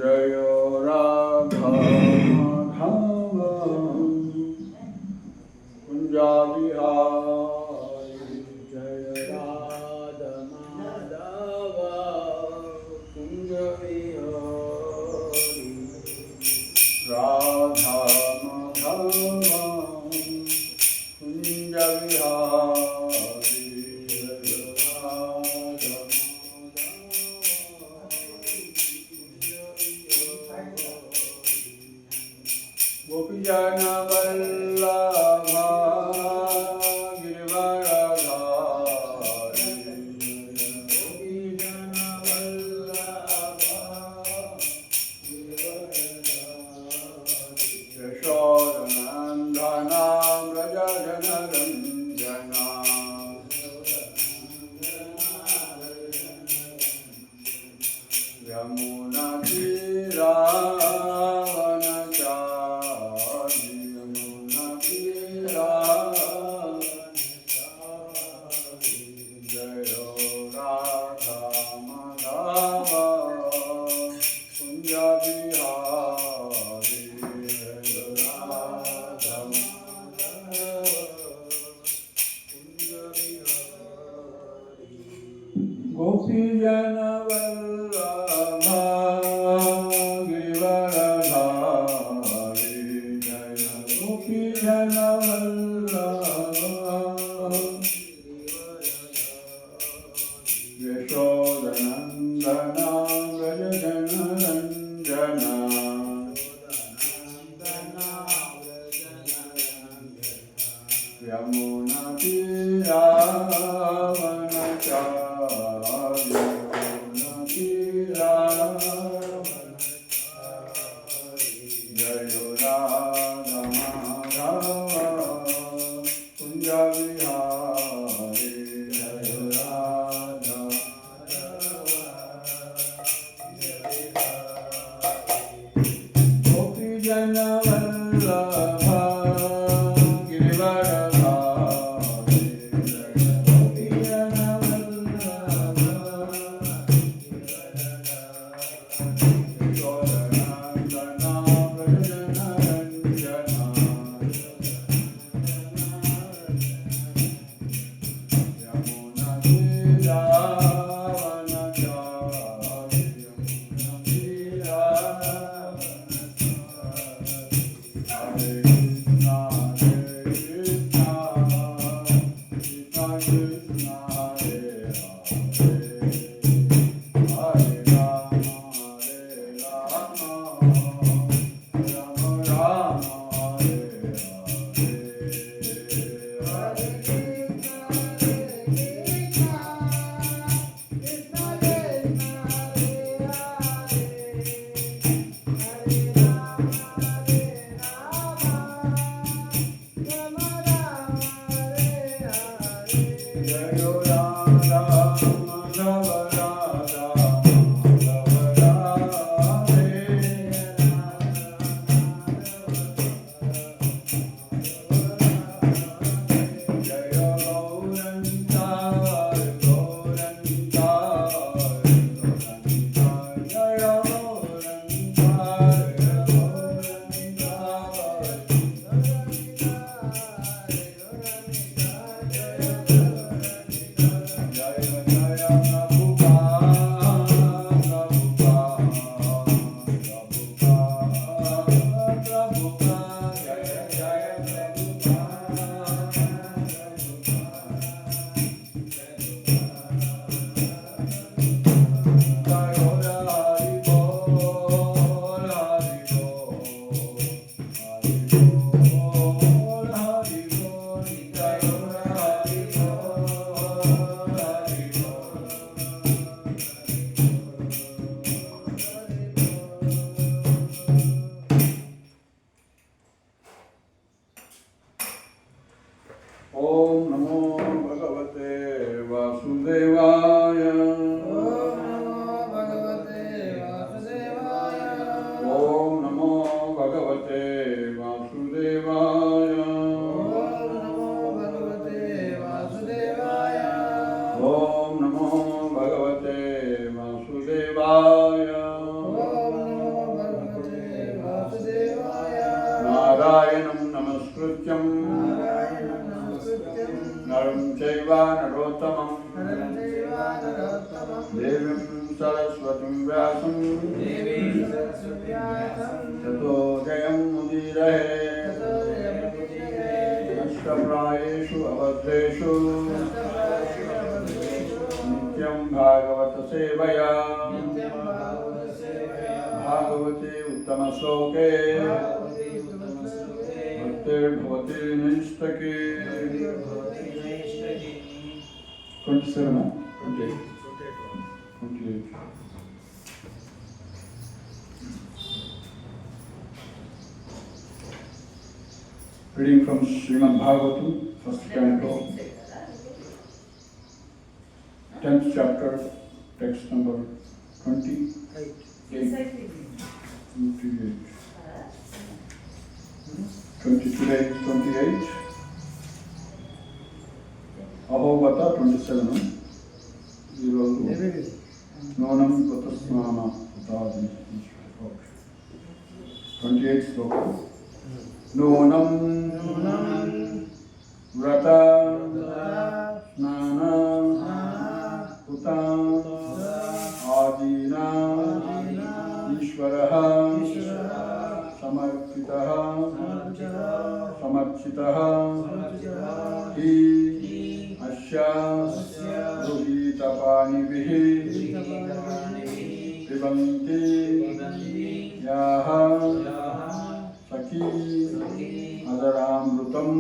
जय राधा माधव कुंजा बिहारी जय राधा माधव कुंज बिहारी राधा माधव कुंज बिहारी जय राधा गोपीजन वल्लभा गिरिवरधारी गोपीजन वल्लभा गिरिवरधारी यशोदनन्दना व्रज जनरञ्जना यमुना गोपीजन वल्लभा गिरिवरधारी जय गोपीजन वल्लभा यशोदनन्दना व्रज जनरञ्जना यमुना जय राधा माधव कुंज बिहारी जय राधा गोपीजन वल्लभा गिरिवरधारी जय गोपीजन नमस्कृत्यं नरं चैव नरोत्तमं देवीं सरस्वतीं व्यासं ततो जयमुदीरये नष्टप्रायेषु अभद्रेषु नित्यं भागवत सेवया भागवते उत्तमश्लोके भक्तिर्भवति नैष्ठिके 27 28 Reading from Srimad Bhagavatam, first canto, 10th chapter, text number 28. 28. Ahovata 27. Nonam Patasnana Utadi. 28 sloka. Nonam Vrata Snana Uta Adina Ishvaraha Samarpitaha Samarchitaha Hi Asya Ruhitapanibihi Pibanti Yaha Saki Adaramrutam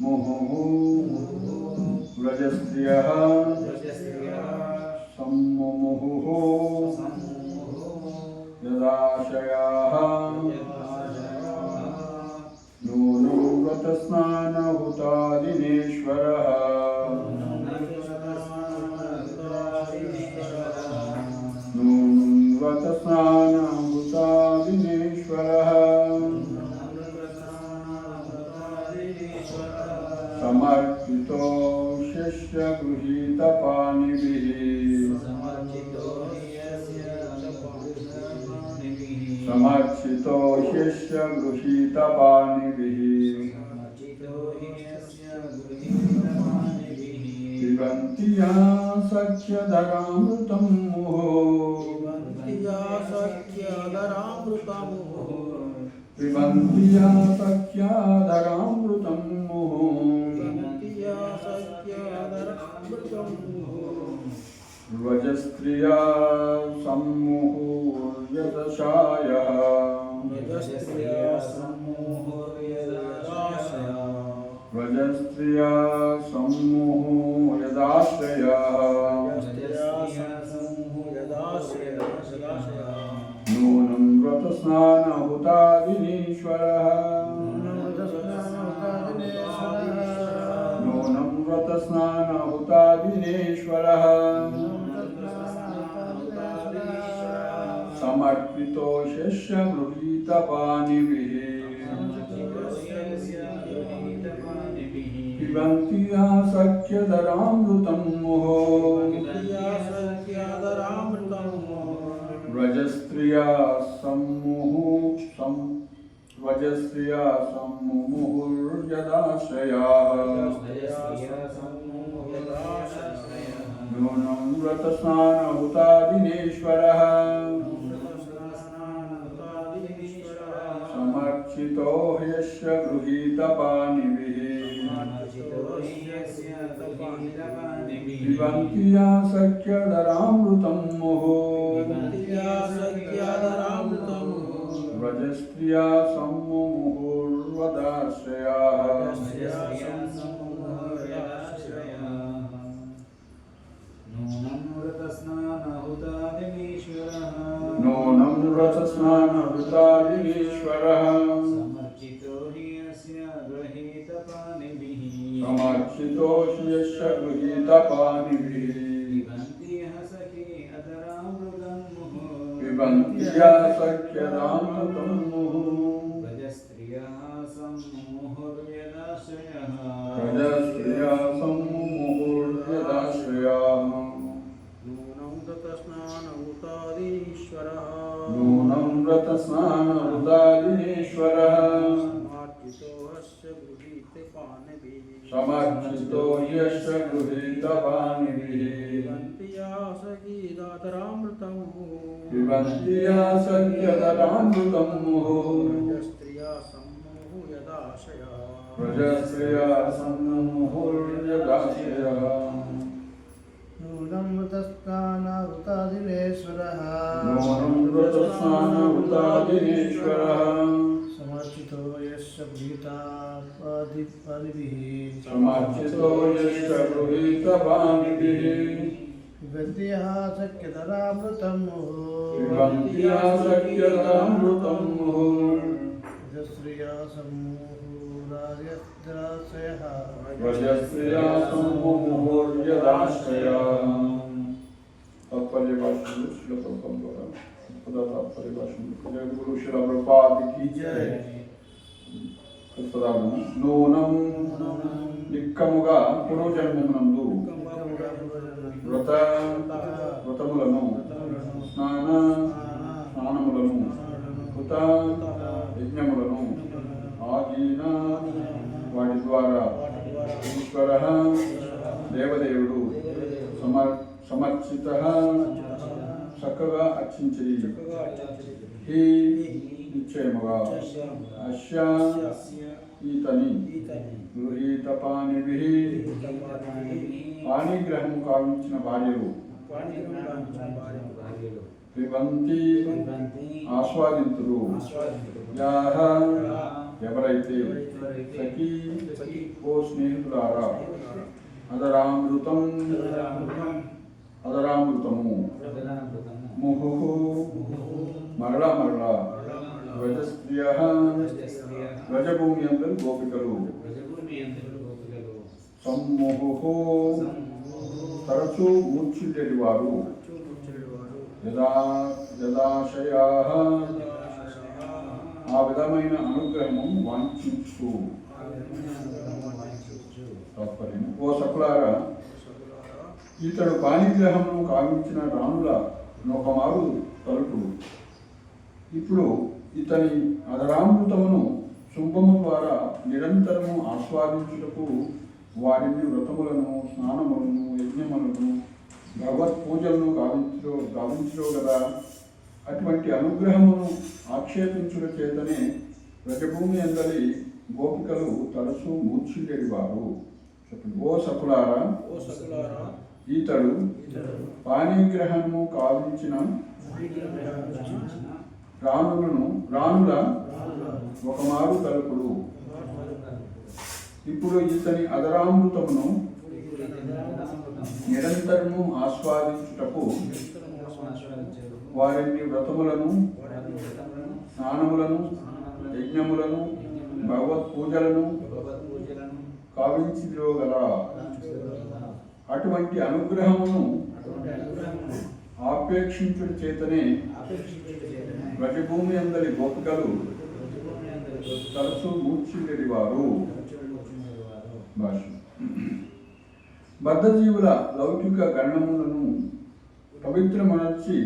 Muhuhu Vrajastriyaha Sammumuhu Yadashayaha Nunam Vratasnana Hutadineshwaraha Nunam Vratasnana Hutadineshwaraha Samarpito Shishya Gruhita Panibihi Samarchito Shishya Gruhita Panibihi Pibantiya Sakya Dharamrutam Muho Pibantiya Sakya Dharamrutam Muho Vajastriya Sammuhu Yadashaya Vajastriya Sammuhu Yadashaya Nunam Vratasnana Hutadineshwaraha Nunam Vratasnana Hutadineshwaraha Samarpito Shishya Gruhita Panibihi Pibantiya Sakya Dharamrutam Muho Vajastriya Sammumuhur Yadashaya Nunam Vratasnana Hutadineshwaraha Samarchito Yashya Gruhita Panibihi Pibantiya Sakya Dharamrutam Muho Vajastriya Sammumuhur Yadashaya Nonam Vratasnana Hutadineshwaraha Samarchito Yashya Gruhita Panibihi Pibantiya Sakya Dharamrutam Muho Vajastriya Sammumuhur Yadashaya Nunam Vratasnana Hutadineshwaraha समर्चितो यस्य गृहीतवानिभिः पिबन्ति यासगीदातरामृतं रजस्त्रिया सम्मोहो यदाशया प्रजस्त्रिया सम्मुहुर्यदाशयः नूनं वृतस्नानवृतादिनेश्वरः समर्चितो यस्य गृहीतादिभिः समर्चितो यस्य गृहीतवानिभिः पिबन्ति यः शक्यतरामृतं पिबन्ति यासक्यतामृतं रजस्त्रिया सम्मोहुरार्यदाशयः प्रजस्त्रिया सम्मुहुर्यदाशयः तात्पर्य भाषण श्रील प्रभुपाद द्वारा खुदा तात्पर्य भाषण जय गुरु श्रील प्रभुपाद की जय పదాలను నూనం నిక్కముగా పూర్వజన్మమునందు వ్రతములను స్నానములను కృత యజ్ఞములను ఆగిన వాటి ద్వారా ఈశ్వర దేవదేవుడు సమర్చిత చక్కగా అర్చించి హి నిశ్చయముగా అస్య ఈతని గృహీత పాణిభిః పాణిగ్రహము కావించిన భార్యలు పిబంతి ఆస్వాదింతురు యాహ ఎవరైతే సఖీ ఓ స్నేహితులారా అదరామృతము ముహు మరలా వ్రజస్త్రియః వ్రజభూమి అందరు గోపికలు సమ్ముహు తరచూ మూర్ఛిల్లేటి వారు యదాశయాః ఆ విధమైన అనుగ్రహము వాంఛించు తాత్పర్యం ఓ సకులారా ఇతడు పాణిగ్రహమును కావించిన రాణుల నొకమారు తలుపు ఇప్పుడు ఇతని అధరామృతమును శుంభము ద్వారా నిరంతరము ఆస్వాదించుటకు వారిని వ్రతములను స్నానములను యజ్ఞములను భగవత్ పూజలను గావించో కదా అటువంటి అనుగ్రహమును ఆక్షేపించుట చేతనే వ్రజభూమి అందరి గోపికలు తరచూ మూర్ఛిల్లేడి వారు చెప్పండి ఓ సకులారా ఈతడు పాణిగ్రహము కావించిన రాణుల ఒకమారు తలుపుడు ఇప్పుడు ఇతని అదరామృతమును నిరంతరము ఆస్వాదించుటకు వారిని వ్రతములను స్నానములను యజ్ఞములను భగవత్ పూజలను కావించిగల అటువంటి అనుగ్రహమును ఆపేక్షించుట చేతనే వ్రజభూమి అందరి గోపికలు తరచూ మూర్ఛిల్లేడి వారు భాష బద్ధజీవుల లౌకిక గణములను పవిత్రమనర్చి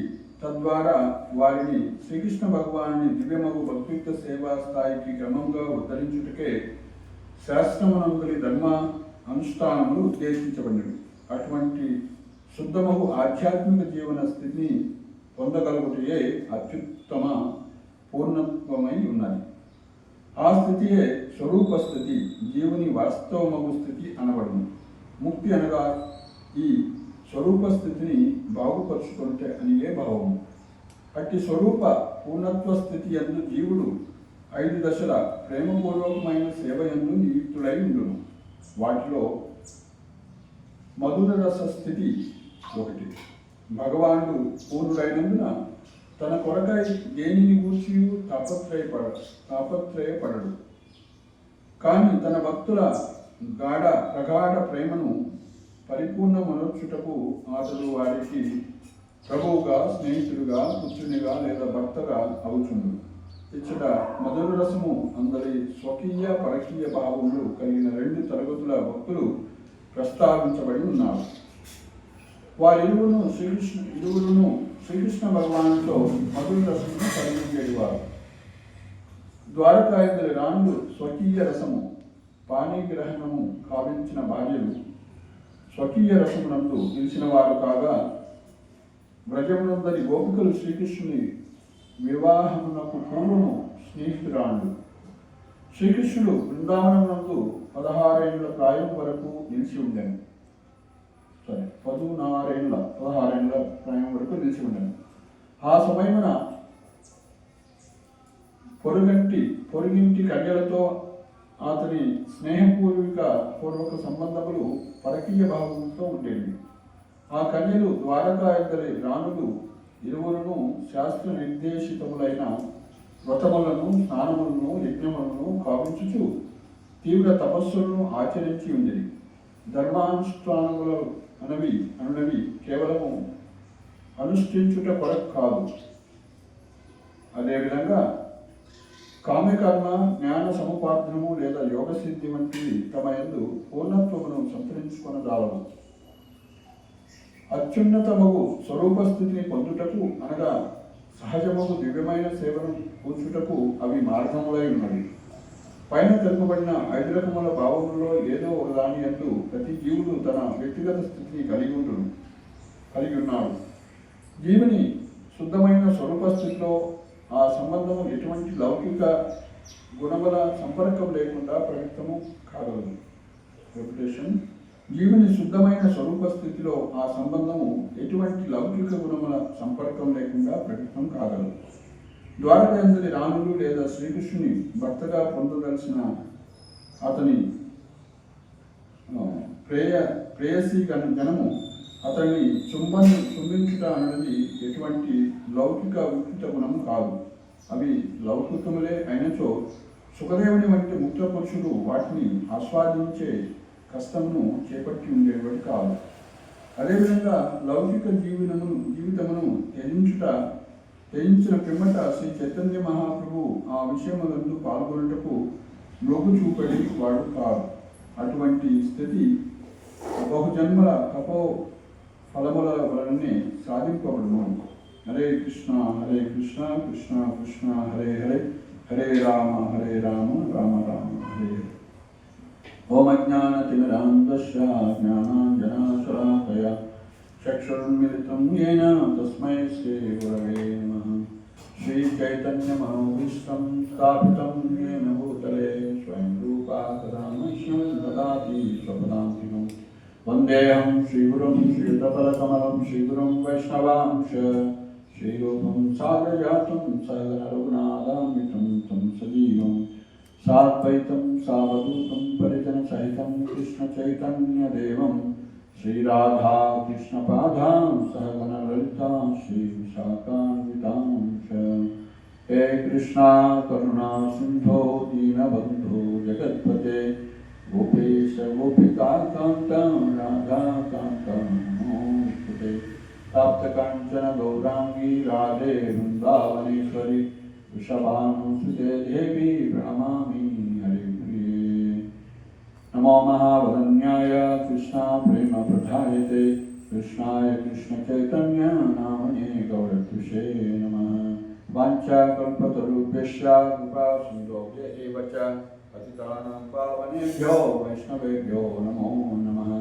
తద్వారా వారిని శ్రీకృష్ణ భగవానుని దివ్యమగు భక్తియుక్త సేవా స్థాయికి క్రమంగా ఉద్ధరించుటకే శాస్త్రమునందరి ధర్మ అనుష్ఠానములు ఉద్దేశించబడినవి. అటువంటి శుద్ధమగు ఆధ్యాత్మిక జీవన స్థితిని పొందగలుగుటే అత్యుత్తమ పూర్ణత్వమై ఉన్నది. ఆ స్థితియే స్వరూప స్థితి, జీవుని వాస్తవమగు స్థితి అనబడును. ముక్తి అనగా ఈ స్వరూప స్థితిని బాగుపరుచుకుంటే అనియే భావము. అట్టి స్వరూప పూర్ణత్వ స్థితి యందు జీవుడు 5 దశల ప్రేమపూర్వకమైన సేవ యందు నియుక్తుడై ఉండును. వాటిలో మధుర రస స్థితి ఒకటి. భగవానుడు పూర్ణుడైనందున తన కొరకై దేనిని గూర్చి తాపత్రయపడడు. కానీ తన భక్తుల ప్రగాఢ ప్రేమను పరిపూర్ణమనర్చుటకు అతడు వారికి ప్రభువుగా, స్నేహితుడిగా, పుత్రునిగా లేదా భర్తగా అవుచుండు. ఇచ్చట మధుర రసము అందరి స్వకీయ పరకీయ భావములు కలిగిన 2 తరగతుల భక్తులు ప్రస్తావించబడి ఉన్నారు. వారిరువును శ్రీకృష్ణ భగవానుతో మధుర రసమును కలిగించేవారు. ద్వారకాయందరి రాణులు స్వకీయ రసము పాణిగ్రహణము కావించిన భార్యలు స్వకీయ రసమునందు నిలిచిన వారు కాగా, వ్రజమునందరి గోపికలు శ్రీకృష్ణుని వివాహమునకు పూర్వము స్నేహితురాళ్ళు. శ్రీకృష్ణుడు బృందావనమునందు 16 ఏళ్ల ప్రాయం వరకు నిలిచి ఉండెను. 16 ఏళ్ల ప్రాయం వరకు నిలిచి ఉండెను. ఆ సమయమున పొరుగింటి కన్యలతో అతని పూర్వక సంబంధములు పరకీయ భావంతో ఉండేవి. ఆ కన్యలు ద్వారకా ఇద్దరి రాణులు ఇరువురును శాస్త్ర నిర్దేశితములైన వ్రతములను, స్నానములను, యజ్ఞములను కావించుచు తీవ్ర తపస్సులను ఆచరించి ఉండేది. ధర్మానుష్ఠానములు అనునవి కేవలము అనుష్ఠించుట కొరకు కాదు. అదేవిధంగా కామ్యకర్మ, జ్ఞాన సముపార్జనము లేదా యోగ సిద్ధి వంటివి తమ యందు పూర్ణత్వమును సంతరించుకొనజాలవు. అత్యున్నతమగు స్వరూపస్థితిని పొందుటకు అనగా సహజమగు దివ్యమైన సేవను కూర్చుటకు అవి మార్గములై ఉన్నవి. పైన తెలుపబడిన 5 రకముల భావములలో ఏదో ఒక దాని యందు ప్రతి జీవుడు తన వ్యక్తిగత స్థితిని కలిగి ఉన్నాడు. జీవుని శుద్ధమైన స్వరూపస్థితిలో ఆ సంబంధము ఎటువంటి లౌకిక గుణముల సంపర్కం లేకుండా ప్రకటము కాగలదు. జీవుని శుద్ధమైన స్వరూప స్థితిలో ఆ సంబంధము ఎటువంటి లౌకిక గుణముల సంపర్కం లేకుండా ప్రకటన కాగలదు. ద్వారకాయందరి రాణులు లేదా శ్రీకృష్ణుని భర్తగా పొందదలసిన అతని ప్రేయసీ జనము అతన్ని చుంబించుట అనేది ఎటువంటి లౌకిక వికృత గుణము కాదు. అవి లౌకికములే అయినచో సుఖదేవుని వంటి ముక్త పురుషుడు వాటిని ఆస్వాదించే కష్టమును చేపట్టి ఉండేవాడు కాదు. అదేవిధంగా లౌకిక జీవితమును త్యజించిన పిమ్మట శ్రీ చైతన్య మహాప్రభు ఆ విషయములందు పాల్గొనుటకు మొగ్గు చూపడి వాడు కాదు. అటువంటి స్థితి బహుజన్మల తపో ఫలముల వలనే సాధింపబడును. హరే కృష్ణ కృష్ణ కృష్ణ హరే హరే, హరే రామ రామ రామ హరే హరే. ఓం అజ్ఞానతిమిరాంధస్య జ్ఞానాంజనాశలాకయా చక్షురున్మిలితం యేన తస్మై శ్రీ గురవే నమః. శ్రీ చైతన్యమనోభీష్టం స్థాపితం యేన భూతలే స్వయం రూపా తదా మह्यं దదాతి స్వపదాంతికం. వందేహం శ్రీగురుం శ్రీయుతపదకమలం శ్రీగురుం వైష్ణవాంశ శ్రీరూపం సాగరజాతం సగర రఘునాథాన్వితం తం సజీవం సాద్వైతం సావధూతం పరిజన సహితం కృష్ణ చైతన్య దేవం శ్రీరాధా కృష్ణ పాదాం సహగణ లలితా శ్రీ విశాఖాన్వితాంశ. హే కృష్ణ కరుణా సింధో దీనబంధో జగత్పతే గోపేశ గోపికాకాంతం రాధాకాంతం నమోస్తుతే. ताप्तकाञ्चन गौरांगी राधे वृंदावनेश्वरी वृषभानुसुते देवी प्रणमामि हरिप्रिये. नमो महावदन्याय कृष्णा प्रेम प्रधायते कृष्णाय कृष्ण चैतन्य नामने गौरत्विषे नमः. वाञ्छाकल्पतरुभ्यश्च कृपा सिन्धुभ्यैव च पतितानां पावनेभ्यो वैष्णवेभ्यो नमो नमः.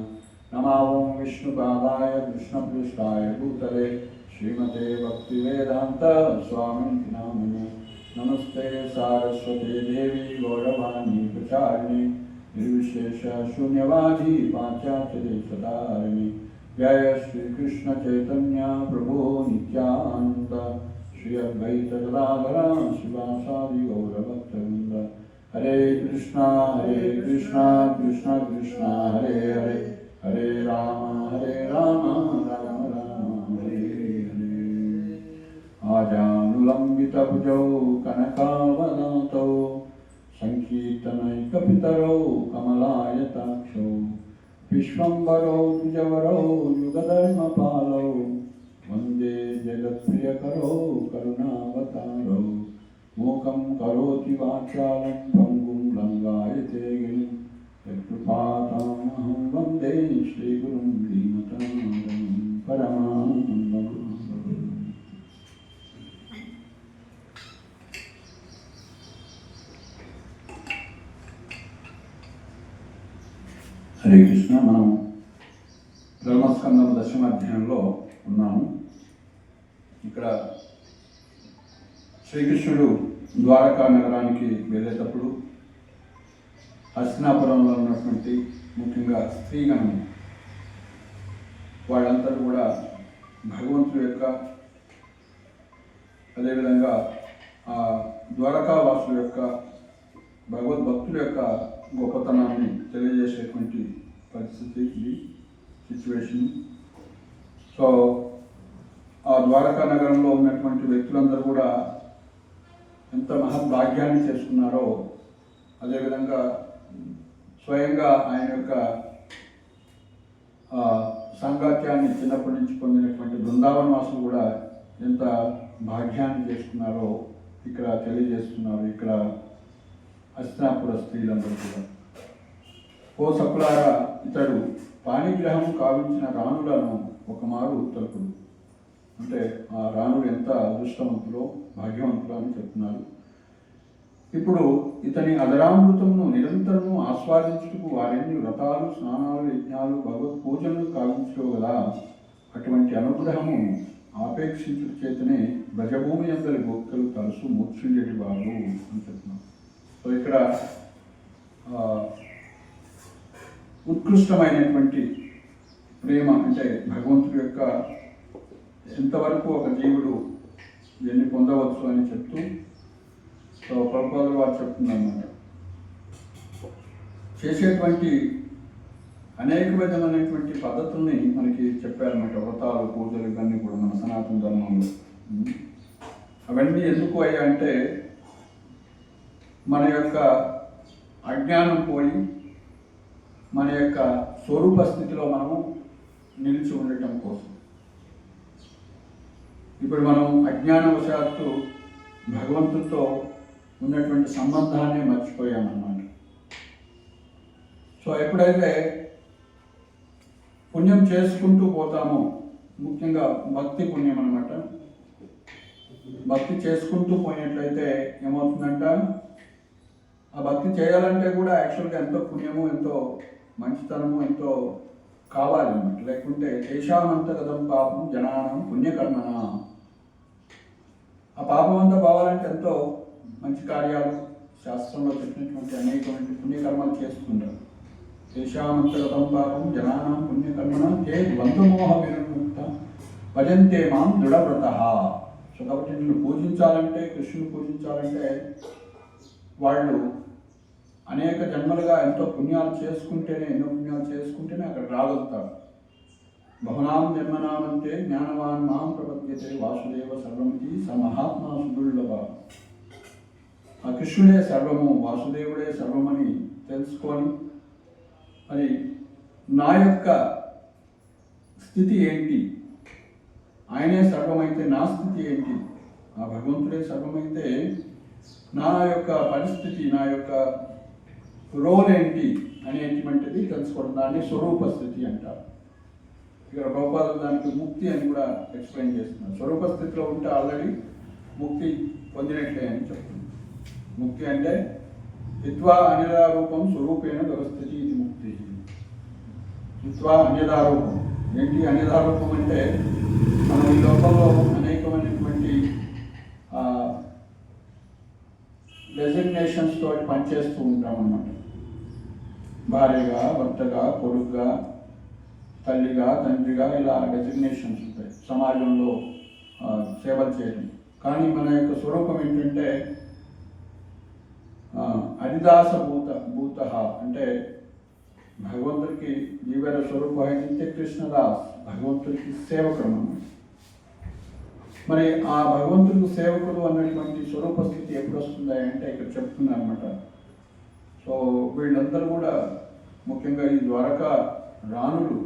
नमो विष्णुपादाय कृष्णपृष्ठाय भूतले श्रीमते भक्तिवेदांत स्वामिनिति नामिने. नमस्ते सारस्वते देवी गौरवाणी प्रचारिणे निर्विशेष शून्यवादी पाश्चात्यदेशधारिणे. जय श्री कृष्ण चैतन्य प्रभु नित्यानंद श्री अद्वैत गदाधर शिवासादि गौरभक्तवृंद. हरे कृष्णा कृष्ण कृष्ण हरे हरे, हरे राम राम राम हरे हरे. आजानुलंबितभुजौ कनकावदातौ संकीर्तनैकपितरौ कमलायताक्षौ विश्वम्भरौ द्विजवरौ युगधर्मपालौ वन्दे जगत्प्रियकरौ करुणावतारौ. मूकं करोति वाचालं पङ्गुं लङ्घयते गिरिं यत्कृपातमहं वन्दे श्रीगुरुं दीनतां परमानन्दम्. హరే కృష్ణ. మనం ధర్మస్కంధం దశమాధ్యాయంలో ఉన్నాము. ఇక్కడ శ్రీకృష్ణుడు ద్వారకా నగరానికి వెళ్ళేటప్పుడు హస్తినాపురంలో ఉన్నటువంటి ముఖ్యంగా స్త్రీగణం వాళ్ళందరూ కూడా భగవంతుడి యొక్క అదేవిధంగా ఆ ద్వారకా వాసుల యొక్క భగవద్భక్తుల యొక్క గొప్పతనాన్ని తెలియజేసేటువంటి పరిస్థితి ఇది సిచ్యువేషన్. సో ఆ ద్వారకా నగరంలో ఉన్నటువంటి వ్యక్తులందరూ కూడా ఎంత మహద్భాగ్యాన్ని చేసుకున్నారో, అదేవిధంగా స్వయంగా ఆయన యొక్క సాంగత్యాన్ని చిన్నప్పటి నుంచి పొందినటువంటి బృందావన వాసులు కూడా ఎంత భాగ్యాన్ని చేసుకున్నారో ఇక్కడ తెలియజేస్తున్నారు. ఇక్కడ హస్తినాపుర స్త్రీలందరూ కూడా, ఓ సకులారా, ఇతడు పాణిగ్రహం కావించిన రాణులను ఒకమారు తలుపుడు. అంటే ఆ రాణులు ఎంత అదృష్టవంతులో భాగ్యవంతులు అని చెప్తున్నారు. ఇప్పుడు ఇతని అదరామృతమును నిరంతరము ఆస్వాదించుటకు వారెన్ని వ్రతాలు, స్నానాలు, యజ్ఞాలు, భగవత్ పూజలు కావించో కదా. అటువంటి అనుగ్రహము ఆపేక్షించుట చేతనే బ్రజభూమి అందరి గోపికలు తలుసు మూర్చుండేటి వారు అని చెప్తున్నారు. సో ఇక్కడ ఉత్కృష్టమైనటువంటి ప్రేమ అంటే భగవంతుడి యొక్క ఎంతవరకు ఒక జీవుడు దీన్ని పొందవచ్చు అని చెప్తూ, సో ప్రభుపాదులు వారు చెప్తుందన్నమాట. చేసేటువంటి అనేక విధమైనటువంటి పద్ధతుల్ని మనకి చెప్పారన్నమాట. వ్రతాలు, పూజలు ఇవన్నీ కూడా మన సనాతన ధర్మంలో. అవన్నీ ఎందుకు అయ్యా అంటే మన యొక్క అజ్ఞానం పోయి మన యొక్క స్వరూప స్థితిలో మనము నిలిచి ఉండటం కోసం. ఇప్పుడు మనం అజ్ఞానవశాత్తు భగవంతుడితో ఉన్నటువంటి సంబంధాన్ని మర్చిపోయామన్నమాట. సో ఎప్పుడైతే పుణ్యం చేసుకుంటూ పోతామో, ముఖ్యంగా భక్తి పుణ్యం అన్నమాట, భక్తి చేసుకుంటూ పోయినట్లయితే ఏమవుతుందంట, ఆ భక్తి చేయాలంటే కూడా యాక్చువల్గా ఎంతో పుణ్యము, ఎంతో మంచితనము, ఎంతో కావాలన్నమాట. లేకుంటే దేశానంతగతం పాపం జనానం పుణ్యకర్మన. ఆ పాపం అంతా పోవాలంటే ఎంతో మంచి కార్యాలు, శాస్త్రంలో చెప్పినటువంటి అనేకమైన పుణ్యకర్మలు చేస్తుంటారు. దేశానంతగతం పాపం జనానం పుణ్యకర్మన తే ద్వంద్వమోహ విముక్త భజంతే మాం దృఢవ్రత. సో కాబట్టి నిన్ను పూజించాలంటే, కృష్ణుని పూజించాలంటే వాళ్ళు అనేక జన్మలుగా ఎంతో పుణ్యాలు చేసుకుంటేనే, ఎన్నో పుణ్యాలు చేసుకుంటేనే అక్కడ రాగలుగుతారు. బహునాం జన్మనామంతే జ్ఞానవాన్ మాం ప్రపద్యతే వాసుదేవ సర్వమితి స మహాత్మా సుదుర్లభ. ఆ కృష్ణుడే సర్వము, వాసుదేవుడే సర్వమని తెలుసుకొని, మరి నా యొక్క స్థితి ఏంటి, ఆయనే సర్వమైతే నా స్థితి ఏంటి, ఆ భగవంతుడే సర్వమైతే నా యొక్క పరిస్థితి, నా యొక్క రోల్ ఏంటి అనేటువంటిది తెలుసుకోవడం, దాన్ని స్వరూప స్థితి అంటారు. ఇక్కడ ప్రభుపాదులు దానికి ముక్తి అని కూడా ఎక్స్ప్లెయిన్ చేస్తున్నారు. స్వరూప స్థితిలో ఉంటే ఆల్రెడీ ముక్తి పొందినట్లే అని చెప్తుంది. ముక్తి అంటే హిత్వా అన్యదారూపం స్వరూపేణ వ్యవస్థితి, ఇది ముక్తి. హిత్వా అన్యదారూపం ఏంటి? అన్యదారూపం అంటే మనం ఈ లోకంలో అనేకమైనటువంటి డెసిగ్నేషన్స్ తోటి పనిచేస్తూ ఉంటాం అన్నమాట. భార్యగా, భర్తగా, కొడుకుగా, తల్లిగా, తండ్రిగా, ఇలా డెసిగ్నేషన్స్ ఉంటాయి సమాజంలో సేవలు చేయడం. కానీ మన యొక్క స్వరూపం ఏంటంటే హరిదాస భూత అంటే భగవంతుడికి జీవన స్వరూపం నిత్య కృష్ణదాస్, భగవంతుడికి సేవకుడు అన్నమాట. మరి ఆ భగవంతుడికి సేవకుడు అన్నటువంటి స్వరూప స్థితి ఎప్పుడు వస్తుందా అంటే ఇక్కడ చెప్తున్నారు అనమాట. సో వీళ్ళందరూ కూడా ముఖ్యంగా ఈ ద్వారకా రాణులు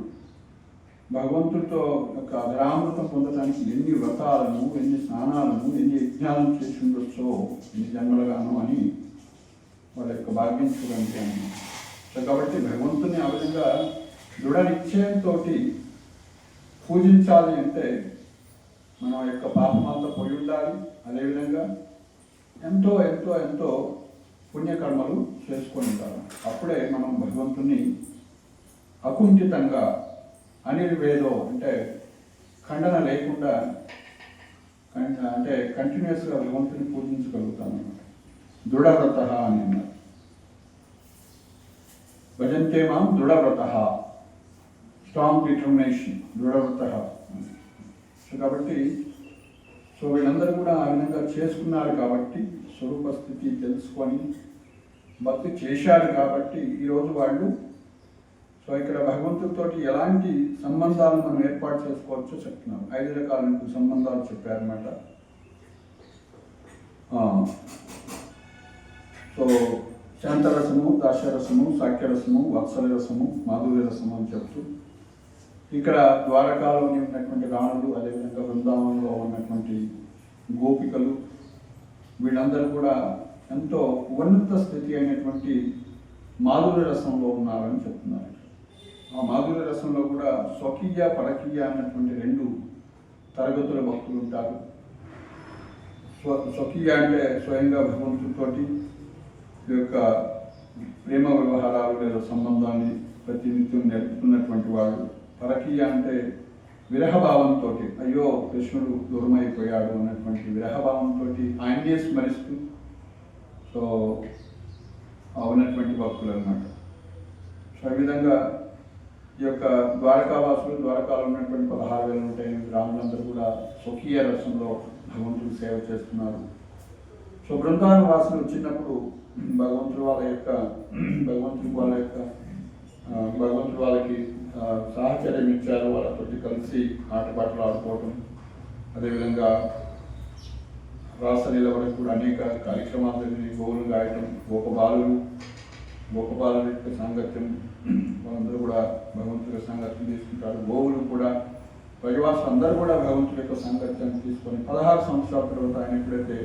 భగవంతుడితో యొక్క అధరామృతం పొందడానికి ఎన్ని వ్రతాలను, ఎన్ని స్నానాలను, ఎన్ని యజ్ఞాలను చేసి ఉండొచ్చో, ఎన్ని జన్మలుగాను అని వాళ్ళ యొక్క భాగ్యం చూడండి అని. సో కాబట్టి భగవంతుని ఆ విధంగా దృఢ నిశ్చయంతో పూజించాలి అంటే మన యొక్క పాపమంతా పోయి ఉండాలి. అదేవిధంగా ఎంతో ఎంతో ఎంతో పుణ్యకర్మలు చేసుకొని ఉంటారు. అప్పుడే మనం భగవంతుని అకుంఠితంగా అనిర్వేదో అంటే ఖండన లేకుండా అంటే కంటిన్యూస్గా భగవంతుని పూజించగలుగుతాను అన్నమాట. దృఢవ్రత అని అన్నారు. భజంతే మాం దృఢవ్రత, స్ట్రాంగ్ డిటర్మినేషన్, దృఢవ్రత. సో కాబట్టి వీళ్ళందరూ కూడా ఆ విధంగా చేసుకున్నారు కాబట్టి, స్వరూప స్థితి తెలుసుకొని భక్తి చేశారు కాబట్టి ఈరోజు వాళ్ళు ఇక్కడ భగవంతుడితో ఎలాంటి సంబంధాలను మనం ఏర్పాటు చేసుకోవచ్చో చెప్తున్నారు. 5 రకాల సంబంధాలు చెప్పారన్నమాట. శాంతరసము, దాస్యరసము, సాఖ్యరసము, వాత్సల్య రసము, మాధుర్య రసము అని చెప్తూ ఇక్కడ ద్వారకాలోని ఉన్నటువంటి రాణులు, అదేవిధంగా బృందావనంలో ఉన్నటువంటి గోపికలు, వీళ్ళందరూ కూడా ఎంతో ఉన్నత స్థితి అయినటువంటి మాధుర్య రసంలో ఉన్నారని చెప్తున్నారు. ఆ మాధుర్య రసంలో కూడా స్వకీయ, పరకీయ అన్నటువంటి 2 తరగతుల భక్తులు ఉంటారు. స్వకీయ అంటే స్వయంగా భగవంతుడితోటి ఈ యొక్క ప్రేమ వ్యవహారాలు లేదా సంబంధాన్ని ప్రతినిత్యం నేర్పుతున్నటువంటి వాళ్ళు. పరకీయ అంటే విరహభావంతో, అయ్యో కృష్ణుడు దూరమైపోయాడు అన్నటువంటి విరహభావంతో ఆయన్నే స్మరిస్తూ ఉన్నటువంటి భక్తులు అన్నమాట. ఈ విధంగా ఈ యొక్క ద్వారకావాసులు, ద్వారకాలో ఉన్నటువంటి 16,000 గ్రాములందరూ కూడా స్వకీయ రసంలో భగవంతుడు సేవ చేస్తున్నారు. బృందావన వాసులు వచ్చినప్పుడు భగవంతుడు వాళ్ళకి సహచర్యం ఇచ్చారు. వాళ్ళతోటి కలిసి ఆటపాటలు ఆడుకోవటం, అదేవిధంగా రాసలీల వరకు కూడా అనేక కార్యక్రమాలు జరిగిన గోవులు గాయటం, గోపబాలుల యొక్క సాంగత్యం, వాళ్ళందరూ కూడా భగవంతుడి యొక్క సాంగత్యం తీసుకుంటారు. గోవులు కూడా, ప్రజవాసులు అందరూ కూడా భగవంతుడి యొక్క సాంగత్యాన్ని తీసుకొని 16 సంవత్సరాల తర్వాత ఆయన ఎప్పుడైతే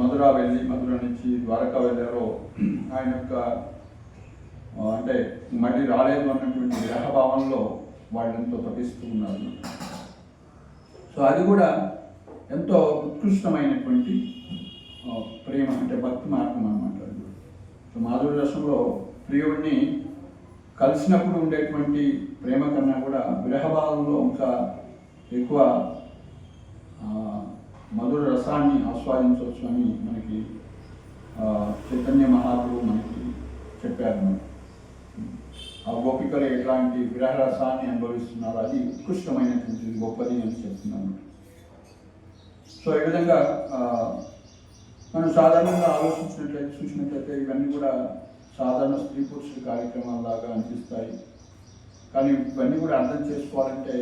మధుర నుంచి ద్వారకా వెళ్ళారో ఆయన యొక్క అంటే మళ్ళీ రాలేదు అన్నటువంటి విరహభావంలో వాళ్ళు ఎంతో తపిస్తూ ఉన్నారు. అది కూడా ఎంతో ఉత్కృష్టమైనటువంటి ప్రేమ, అంటే భక్తి మార్గం అన్నమాట. మాధుర్య రసంలో ప్రియుడిని కలిసినప్పుడు ఉండేటువంటి ప్రేమ కన్నా కూడా విరహభావంలో ఇంకా ఎక్కువ మధుర రసాన్ని ఆస్వాదించవచ్చు అని మనకి చైతన్య మహాప్రభువు మనకి చెప్పారు. ఆ గోపికలు ఎట్లాంటి విరహ రసాన్ని అనుభవిస్తున్నారు, అది ఉత్కృష్టమైనటువంటిది, గొప్పది అని చెప్తున్నాను. ఈ విధంగా మనం సాధారణంగా చూసినట్లయితే ఇవన్నీ కూడా సాధారణ స్త్రీ పురుషుల కార్యక్రమాలలాగా అనిపిస్తాయి. కానీ ఇవన్నీ కూడా అర్థం చేసుకోవాలంటే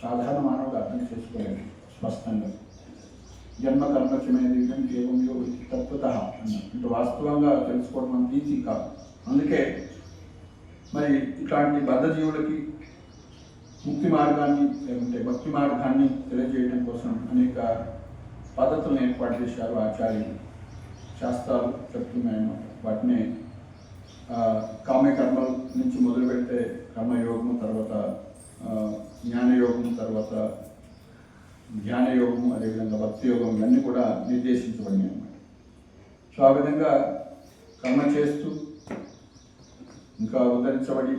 సాధారణ మానవుడు అర్థం చేసుకోలేదు స్పష్టంగా. జన్మ కర్మచమైనది కేవలం తత్వత అన్నారు. అంటే వాస్తవంగా తెలుసుకోవడం అంత ఈజీ కాదు. అందుకే మరి ఇట్లాంటి బద్ధజీవులకి ముక్తి మార్గాన్ని, లేకుంటే భక్తి మార్గాన్ని తెలియజేయడం కోసం అనేక పద్ధతులను ఏర్పాటు చేశారు ఆచార్యులు. శాస్త్రాలు చెప్తున్నాయన్నమాట. వాటిని కామ్యకర్మల నుంచి మొదలు పెడితే కర్మయోగము, తర్వాత జ్ఞానయోగము, తర్వాత ధ్యానయోగము, అదేవిధంగా భక్తి యోగం, ఇవన్నీ కూడా నిర్దేశించబడినాయి అన్నమాట. ఆ విధంగా కర్మ చేస్తూ ఇంకా ఉద్ధరించబడి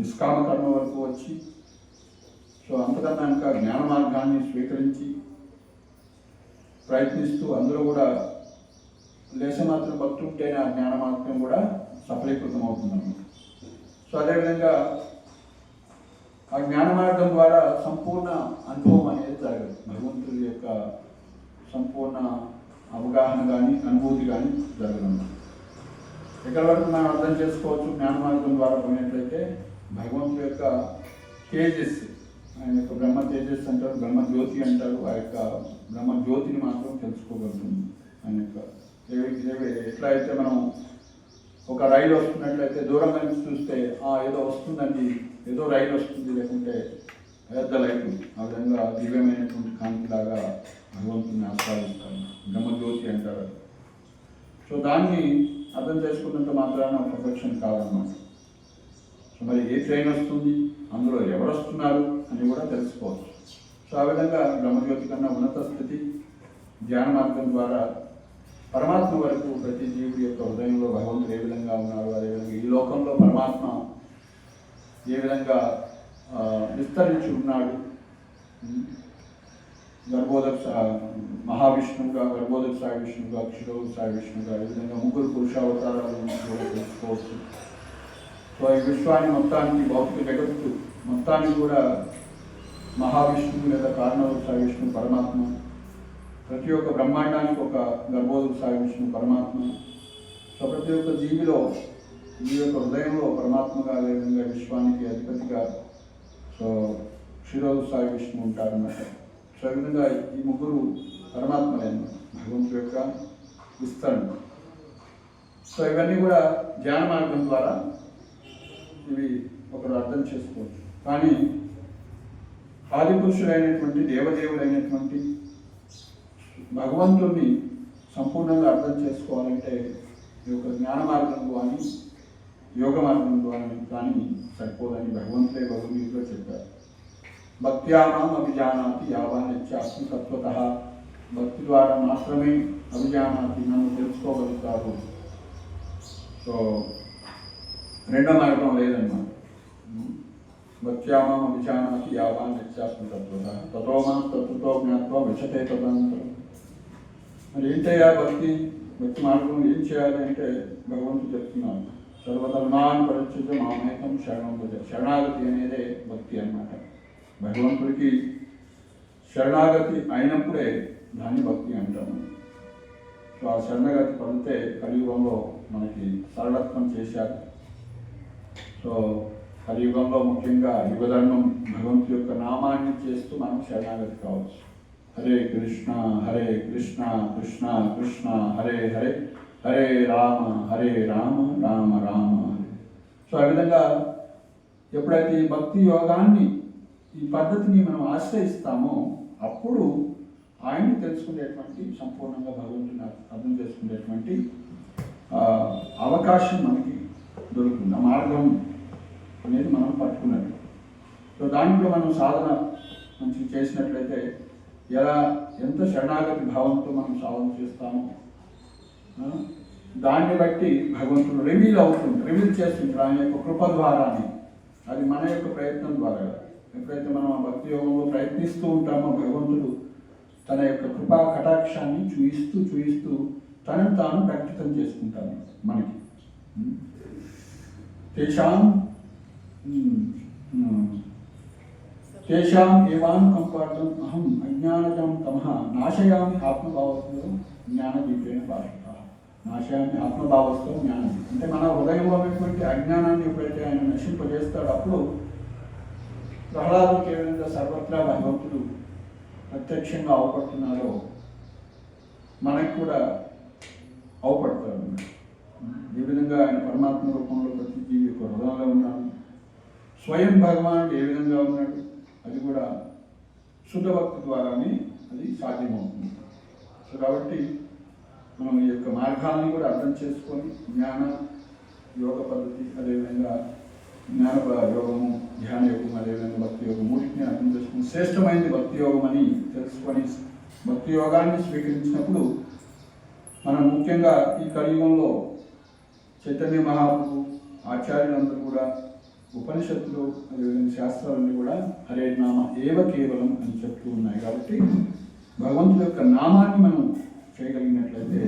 నిష్కామ కర్మ వరకు వచ్చి అంతకన్నా ఇంకా జ్ఞాన మార్గాన్ని స్వీకరించి ప్రయత్నిస్తూ అందులో కూడా లేశమాత్రం భక్తి ఉంటేనే ఆ జ్ఞాన మార్గం కూడా సఫలీకృతం అవుతుందన్నమాట. అదేవిధంగా ఆ జ్ఞాన మార్గం ద్వారా సంపూర్ణ అనుభవం అనేది జరగదు. భగవంతుడి యొక్క సంపూర్ణ అవగాహన కానీ అనుభూతి కానీ జరగదు. ఎక్కడి వరకు మనం అర్థం చేసుకోవచ్చు, జ్ఞాన మార్గం ద్వారా పోయినట్లయితే భగవంతుడి యొక్క తేజస్, ఆయన యొక్క బ్రహ్మ తేజస్ అంటారు, బ్రహ్మ జ్యోతి అంటారు. ఆ యొక్క బ్రహ్మ జ్యోతిని మాత్రం తెలుసుకోగలుగుతుంది. ఆయన యొక్క ఎట్లా అయితే మనం ఒక రైలు వస్తున్నట్లయితే దూరంగా నుంచి చూస్తే ఏదో వస్తుందండి, ఏదో రైలు వస్తుంది, లేకుంటే పెద్ద లైట్లు, ఆ విధంగా దివ్యమైనటువంటి కాంతిలాగా భగవంతుని ఆస్వాదిస్తారు. బ్రహ్మజ్యోతి అంటారు. దాన్ని అర్థం చేసుకున్నంత మాత్రాన పర్ఫెక్షన్ కాదన్నమాట. మరి ఏ ట్రైన్ వస్తుంది, అందులో ఎవరు వస్తున్నారు అని కూడా తెలుసుకోవచ్చు. ఆ విధంగా బ్రహ్మజ్యోతి కన్నా ఉన్నత స్థితి ధ్యాన మార్గం ద్వారా పరమాత్మ వరకు ప్రతి జీవుడి యొక్క హృదయంలో భగవంతుడు ఏ విధంగా ఉన్నారు, అదేవిధంగా ఈ లోకంలో పరమాత్మ ఏ విధంగా విస్తరించి ఉన్నాడు. మహావిష్ణువుగా, గర్భోదక సాయి విష్ణువుగా, క్షీరోదక సాయి విష్ణువుగా, ఈ విధంగా ముగ్గురు పురుషావతారాలను కూడా తెలుసుకోవచ్చు. సో ఈ విశ్వాన్ని మొత్తానికి, భౌతిక జగత్తు మొత్తాన్ని కూడా మహావిష్ణువు లేదా కారణోదక సాయి విష్ణువు పరమాత్మ, ప్రతి ఒక్క బ్రహ్మాండానికి ఒక గర్భోదక సాయి విష్ణువు పరమాత్మ. సో ప్రతి ఒక్క జీవిలో, జీవి యొక్క హృదయంలో పరమాత్మగా, అదేవిధంగా విశ్వానికి అధిపతిగా సో క్షీరోదక సాయి విష్ణువు ఉంటారన్నమాట. సో ఈ విధంగా ఈ ముగ్గురు పరమాత్మలైన భగవంతుడి యొక్క విస్తరణ. సో ఇవన్నీ కూడా ధ్యాన మార్గం ద్వారా ఇవి ఒకరు అర్థం చేసుకోవచ్చు. కానీ ఆదిపురుషుడైనటువంటి, దేవదేవుడైనటువంటి భగవంతుడిని సంపూర్ణంగా అర్థం చేసుకోవాలంటే ఈ యొక్క జ్ఞాన మార్గం కానీ యోగ మార్గం కానీ సరిపోదని భగవంతుడే భగవద్గీతలో చెప్పారు. భక్త్యానాం అభిజానాతి యావాన్యస్మి తత్వతః. భక్తి ద్వారా మాత్రమే అభిజానాతి, నన్ను తెలుసుకోగలుగుతారు. సో రెండో మార్గం లేదన్నమాట. భక్త్యానాం అభిజానాతి యావాన్యస్మి తత్వతః తతో మాం తత్వతో జ్ఞాత్వా విచతే తదనంతరం. మరి ఏంటయ్యా భక్తి మార్గం ఏం చేయాలి అంటే భగవంతుడు చెప్తున్నాను, సర్వధర్మాన్ పరిత్యజ్య మామేకం శరణం భజ. శరణాగతి అనేదే భక్తి అన్నమాట. భగవంతుడికి శరణాగతి అయినప్పుడే దాన్ని భక్తి అంటాము. సో ఆ శరణాగతి పడితే కలియుగంలో మనకి సరళత్వం చేశారు. సో కలియుగంలో ముఖ్యంగా యుగధర్మం భగవంతుడి యొక్క నామాన్ని చేస్తూ మనం శరణాగతి కావచ్చు. హరే కృష్ణ కృష్ణ కృష్ణ హరే హరే, హరే రామ రామ రామ హరే. సో ఆ విధంగా ఎప్పుడైతే ఈ భక్తి యోగాన్ని, ఈ పద్ధతిని మనం ఆశ్రయిస్తామో అప్పుడు ఆయన్ని తెలుసుకునేటువంటి, సంపూర్ణంగా భగవంతుని అర్థం చేసుకునేటువంటి అవకాశం మనకి దొరుకుతుంది. ఆ మార్గం అనేది మనం పట్టుకున్నట్టు. సో దాంట్లో మనం సాధన మంచి చేసినట్లయితే ఎంత శరణాగతి భావంతో మనం సాధన చేస్తామో దాన్ని బట్టి భగవంతుడు రివీల్ చేస్తుంటారు ఆయన యొక్క కృప ద్వారానే. అది మన యొక్క ప్రయత్నం ద్వారా. ఎప్పుడైతే మనం ఆ భక్తి యోగంలో ప్రయత్నిస్తూ ఉంటామో భగవంతుడు తన యొక్క కృపా కటాక్షాన్ని చూయిస్తూ తనను తాను ప్రకటితం చేసుకుంటాను మనకి. తేషాం ఏవాన్ కంపార్థం అహం అజ్ఞానజం తమః నాశయామి ఆత్మభావస్థలో జ్ఞానదీపేన భాషత. నాశయామి ఆత్మభావస్థలో జ్ఞానం అంటే మన హృదయంలో ఉన్నటువంటి అజ్ఞానాన్ని ఎప్పుడైతే ఆయన నశింపజేస్తాడో అప్పుడు ప్రహ్లాదుకి ఏ విధంగా సర్వత్రా భగవంతుడు ప్రత్యక్షంగా అవపడుతున్నారో మనకు కూడా అవపడతాడు. ఈ విధంగా ఆయన పరమాత్మ రూపంలో ప్రతి జీవి యొక్క హృదయంలో ఉన్నాడు. స్వయం భగవానుడు ఏ విధంగా ఉన్నాడు అది కూడా శుద్ధ భక్తి ద్వారానే అది సాధ్యమవుతుంది. సో కాబట్టి మనం ఈ యొక్క మార్గాన్ని కూడా అర్థం చేసుకొని జ్ఞాన యోగ పద్ధతి, అదేవిధంగా జ్ఞాన యోగము, ధ్యాన యోగం, అదేవిధంగా భక్తి యోగం మూడింటిని అర్థం చేసుకుని శ్రేష్టమైనది భక్తి యోగం అని తెలుసుకొని భక్తి యోగాన్ని స్వీకరించినప్పుడు మనం ముఖ్యంగా ఈ కలియుగంలో చైతన్య మహాప్రభు ఆచార్యులందరూ కూడా ఉపనిషత్తులు, అదేవిధంగా శాస్త్రాలన్నీ కూడా హరే నామ ఏవ కేవలం అని చెప్తూ ఉన్నాయి. కాబట్టి భగవంతుడి యొక్క నామాన్ని మనం చేయగలిగినట్లయితే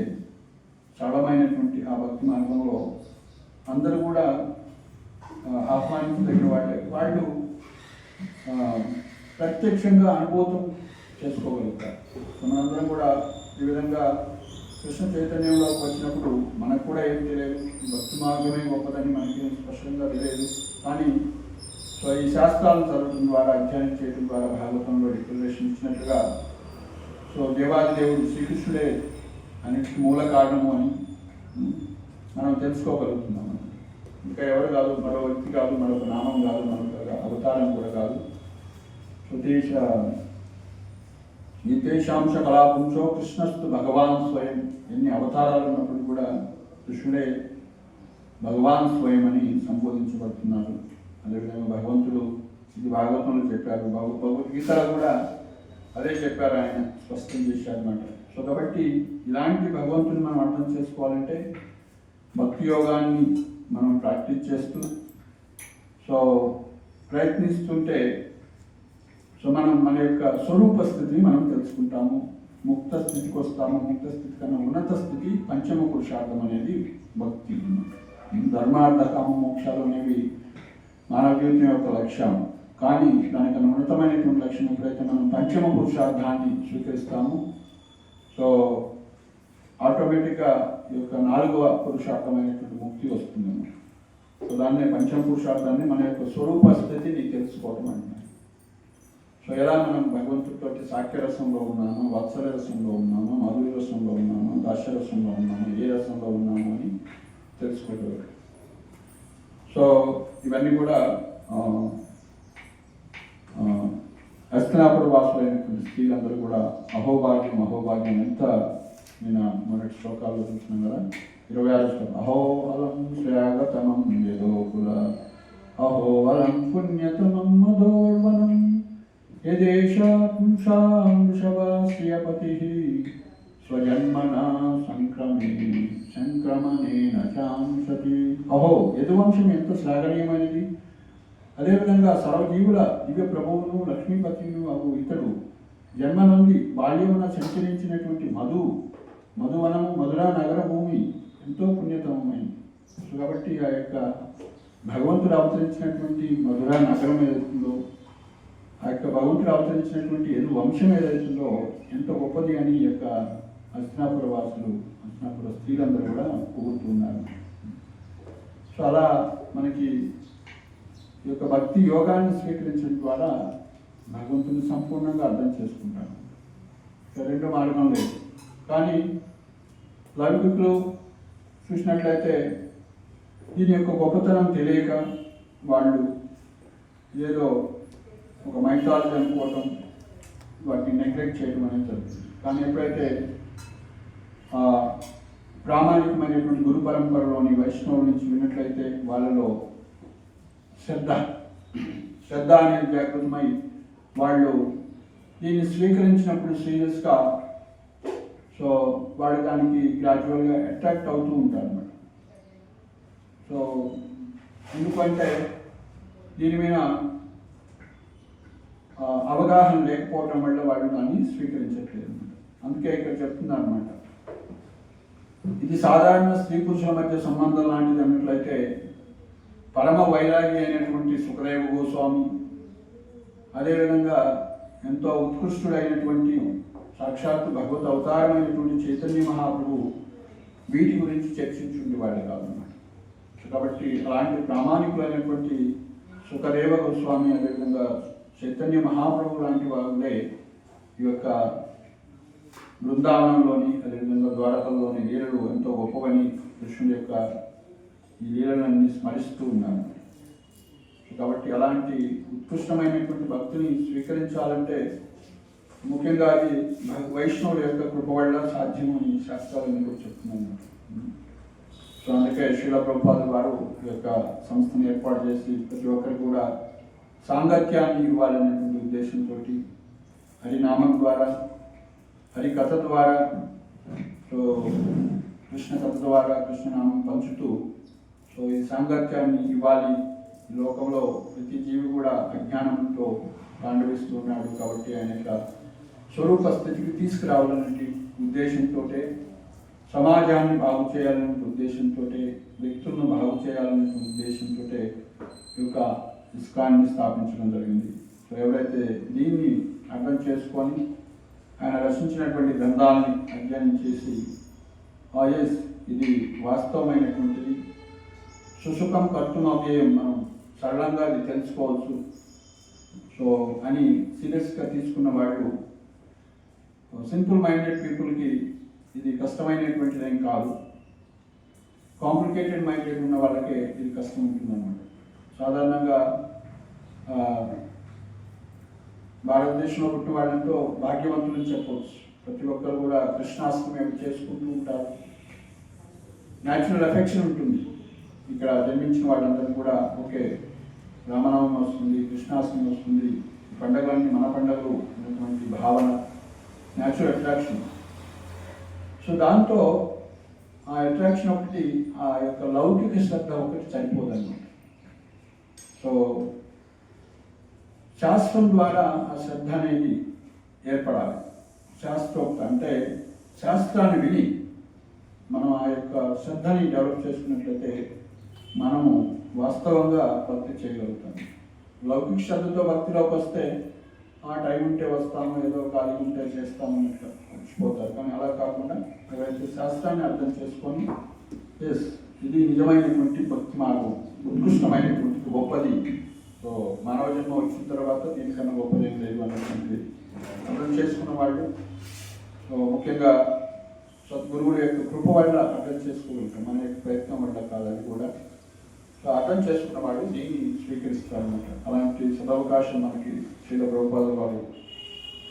సరళమైనటువంటి ఆ భక్తి మార్గంలో అందరూ కూడా ఆహ్వానించదగిన వాళ్ళు ప్రత్యక్షంగా అనుభూతం చేసుకోగలుగుతారు. మనందరం కూడా ఈ విధంగా కృష్ణ చైతన్యంలోకి వచ్చినప్పుడు మనకు కూడా ఏం తెలియదు, భక్తి మార్గమే గొప్పదని మనకి స్పష్టంగా తెలియదు. కానీ సో ఈ శాస్త్రాలను చదవడం ద్వారా, అధ్యయనం చేయడం ద్వారా భాగవతంలో డిక్లరేషన్ ఇచ్చినట్టుగా సో దేవాది దేవుడు శ్రీకృష్ణుడే అన్నిటికీ మూల కారణము అని మనం తెలుసుకోగలుగుతున్నాం. ఇంకా ఎవరు కాదు, మరో వ్యక్తి కాదు, మరొక నామం కాదు, మరొక అవతారం కూడా కాదు. నిర్దేశాంశ కళాపుంచో కృష్ణస్తు భగవాన్ స్వయం. ఎన్ని అవతారాలు ఉన్నప్పుడు కూడా కృష్ణుడే భగవాన్ స్వయం అని సంబోధించబడుతున్నారు. అదేవిధంగా భగవంతుడు ఇది భాగవతంలో చెప్పారు, భగవద్గీతలో కూడా అదే చెప్పారు, ఆయన స్పష్టం చేశారన్నమాట. సో కాబట్టి ఇలాంటి భగవంతుని మనం అర్థం చేసుకోవాలంటే భక్తి యోగాన్ని మనం ప్రాక్టీస్ చేస్తూ సో ప్రయత్నిస్తుంటే సో మనం మన యొక్క స్వరూప స్థితిని మనం తెలుసుకుంటాము, ముక్త స్థితికి వస్తాము. ముక్త స్థితి కన్నా ఉన్నత స్థితి పంచమ పురుషార్థం అనేది భక్తి. ధర్మార్థ కామ మోక్షాలు అనేవి మానవ జీవితం యొక్క లక్ష్యం. కానీ దానికన్నా ఉన్నతమైనటువంటి లక్ష్యం ఎప్పుడైతే మనం పంచమ పురుషార్థాన్ని స్వీకరిస్తాము, సో ఆటోమేటిక్గా ఈ యొక్క 4వ పురుషార్థమైనటువంటి ముక్తి వస్తుంది. సో దాన్నే పంచమ పురుషార్థాన్ని మన యొక్క స్వరూప స్థితిని తెలుసుకోవడం అంటున్నారు. సో ఎలా మనం భగవంతుడితో సాఖ్యరసంలో ఉన్నామో, వాత్సల్య రసంలో ఉన్నామో, మధుర రసంలో ఉన్నామో, దాస్యరసంలో ఉన్నామో, ఏ రసంలో ఉన్నామో అని తెలుసుకోగలరు. సో ఇవన్నీ కూడా హస్తినాపుర వాసులైనటువంటి స్త్రీలందరూ కూడా అహోభాగ్యం అహోభాగ్యం ఎంత నేను మొదటి శ్లోకాల్లో చూసినాం కదా, 26 శ్లోకం. అహోవలం శ్రేయాగతమం యదోకుల అహోవలం పుణ్యతమం మధోర్వనం యదేశ పుంసాం వృషభాశ్రియపతి స్వజన్మనా సంక్రమణేన చాంసతి. అహో యదువంశం ఎంత శ్లాఘనీయమైనది. అదేవిధంగా సర్వజీవుల దివ్య ప్రభువును లక్ష్మీపతిను అవు ఇతడు జన్మ నుండి బాల్యమున సంచరించినటువంటి మధువనము మధురా నగర భూమి ఎంతో పుణ్యతమైంది. కాబట్టి ఆ యొక్క భగవంతుడు అవతరించినటువంటి మధురా నగరం ఏదైతుందో, ఆ యొక్క భగవంతుడు అవతరించినటువంటి యదు వంశం ఏదైతుందో ఎంత గొప్పది అని ఈ యొక్క హస్తినాపుర వాసులు, హస్తినాపుర స్త్రీలందరూ కూడా పొగుడుతున్నారు. సో అలా మనకి ఈ యొక్క భక్తి యోగాన్ని స్వీకరించడం ద్వారా భగవంతుని సంపూర్ణంగా అర్థం చేసుకుంటాను. రెండో మార్గం లేదు. కానీ లౌకికులు చూసినట్లయితే దీని యొక్క గొప్పతనం తెలియక వాళ్ళు ఏదో ఒక మైథాలజీ అనుకోవటం, వాటిని నెగ్లెక్ట్ చేయడం అనేది జరుగుతుంది. కానీ ఎప్పుడైతే ప్రామాణికమైనటువంటి గురు పరంపరలోని వైష్ణవుల నుంచి విన్నట్లయితే వాళ్ళలో శ్రద్ధ అనేది జాగృతమై వాళ్ళు దీన్ని స్వీకరించినప్పుడు సీరియస్గా, సో వాళ్ళు దానికి గ్రాడ్యువల్గా అట్రాక్ట్ అవుతూ ఉంటారు అన్నమాట. సో ఎందుకంటే దీని మీద అవగాహన లేకపోవడం వల్ల వాళ్ళు దాన్ని స్వీకరించట్లేదు అనమాట. అందుకే ఇక్కడ చెప్తున్నారు అనమాట, ఇది సాధారణ స్త్రీ పురుషుల మధ్య సంబంధం లాంటిది అన్నట్లయితే పరమ వైరాగి అయినటువంటి సుఖదేవ గోస్వామి, అదేవిధంగా ఎంతో ఉత్కృష్టుడైనటువంటి సాక్షాత్తు భగవత్ అవతారమైనటువంటి చైతన్య మహాప్రభు వీటి గురించి చర్చించుండేవాళ్ళు కాదన్నమాట. కాబట్టి అలాంటి ప్రామాణికులైనటువంటి సుఖదేవ గోస్వామి, అదేవిధంగా చైతన్య మహాప్రభు లాంటి వాళ్ళే ఈ యొక్క బృందావనంలోని, అదేవిధంగా ద్వారకల్లోని లీలలు ఎంతో గొప్పవని కృష్ణుడి యొక్క ఈ లీలలన్నీ స్మరిస్తూ ఉన్నారు. కాబట్టి అలాంటి ఉత్కృష్టమైనటువంటి భక్తిని స్వీకరించాలంటే ముఖ్యంగా అది వైష్ణవుల యొక్క కృప వల్ల సాధ్యము అని శాస్త్రాలను కూడా చెప్తున్నాను. సో అందుకే శ్రీల ప్రభుపాదుల వారు ఈ యొక్క సంస్థను ఏర్పాటు చేసి ప్రతి ఒక్కరికి కూడా సాంగత్యాన్ని ఇవ్వాలనేటువంటి ఉద్దేశంతో హరినామం ద్వారా, హరికథ ద్వారా, సో కృష్ణ కథ ద్వారా కృష్ణనామం పంచుతూ సో ఈ సాంగత్యాన్ని ఇవ్వాలి. ఈ లోకంలో ప్రతి జీవి కూడా అజ్ఞానంతో తాండవిస్తూ ఉన్నాడు. కాబట్టి ఆయన యొక్క స్వరూప స్థితికి తీసుకురావాలనే ఉద్దేశంతో, సమాజాన్ని బాగు చేయాలనే ఉద్దేశంతో, వ్యక్తులను బాగు చేయాలనే ఉద్దేశంతో ఈ యొక్క ఇస్కాన్ని స్థాపించడం జరిగింది. సో ఎవరైతే దీన్ని అర్థం చేసుకొని ఆయన రచించినటువంటి గ్రంథాలని అధ్యయనం చేసి ఎస్ ఇది వాస్తవమైనటువంటిది, సుసుఖం కర్తం అవ్యయం, మనం సరళంగా ఇది తెలుసుకోవచ్చు సో అని సీరియస్గా తీసుకున్న వాళ్ళు, సింపుల్ మైండెడ్ పీపుల్కి ఇది కష్టమైనటువంటిది ఏం కాదు. కాంప్లికేటెడ్ మైండెడ్ ఉన్న వాళ్ళకే ఇది కష్టం ఉంటుందన్నమాట. సాధారణంగా భారతదేశంలో పుట్టిన వాళ్ళంతో భాగ్యవంతులని చెప్పవచ్చు. ప్రతి ఒక్కరు కూడా కృష్ణాష్టమి చేసుకుంటూ ఉంటారు. న్యాచురల్ ఎఫెక్షన్ ఉంటుంది. ఇక్కడ జన్మించిన వాళ్ళందరూ కూడా ఓకే రామనవమి వస్తుంది, కృష్ణాష్టమి వస్తుంది, పండుగలన్నీ మన పండుగలు అనేటువంటి భావన, న్యాచురల్ అట్రాక్షన్. సో దాంతో ఆ అట్రాక్షన్ ఒకటి, ఆ యొక్క లౌకిక శ్రద్ధ ఒకటి సరిపోదన్నమాట. సో శాస్త్రం ద్వారా ఆ శ్రద్ధ అనేది ఏర్పడాలి. శాస్త్రోక్త అంటే శాస్త్రాన్ని విని మనం ఆ యొక్క శ్రద్ధని డెవలప్ చేసుకున్నట్లయితే మనము వాస్తవంగా భక్తి చేయగలుగుతాం. లౌకిక శ్రద్ధతో భక్తిలోకి వస్తే ఆ టైం ఉంటే వస్తాము, ఏదో ఖాళీ ఉంటే చేస్తాము అన్నట్లు వచ్చిపోతారు. కానీ అలా కాకుండా ఎవరైతే శాస్త్రాన్ని అర్థం చేసుకొని ఎస్ ఇది నిజమైనటువంటి భక్తి మార్గం, ఉత్కృష్టమైనటువంటి గొప్పది, సో మానవ జన్మ వచ్చిన తర్వాత దీనికన్నా గొప్పది ఏం లేదు అనేటువంటిది అర్థం చేసుకున్న వాళ్ళు ముఖ్యంగా సద్గురువుల యొక్క కృప వల్ల అర్థం చేసుకోగలుగుతాం. మన యొక్క ప్రయత్నం వల్ల కాదు, అది కూడా అర్థం చేసుకున్న వాళ్ళు దీన్ని స్వీకరిస్తారన్నమాట. అలాంటి సదవకాశం మనకి శ్రీల ప్రభుపాద వారు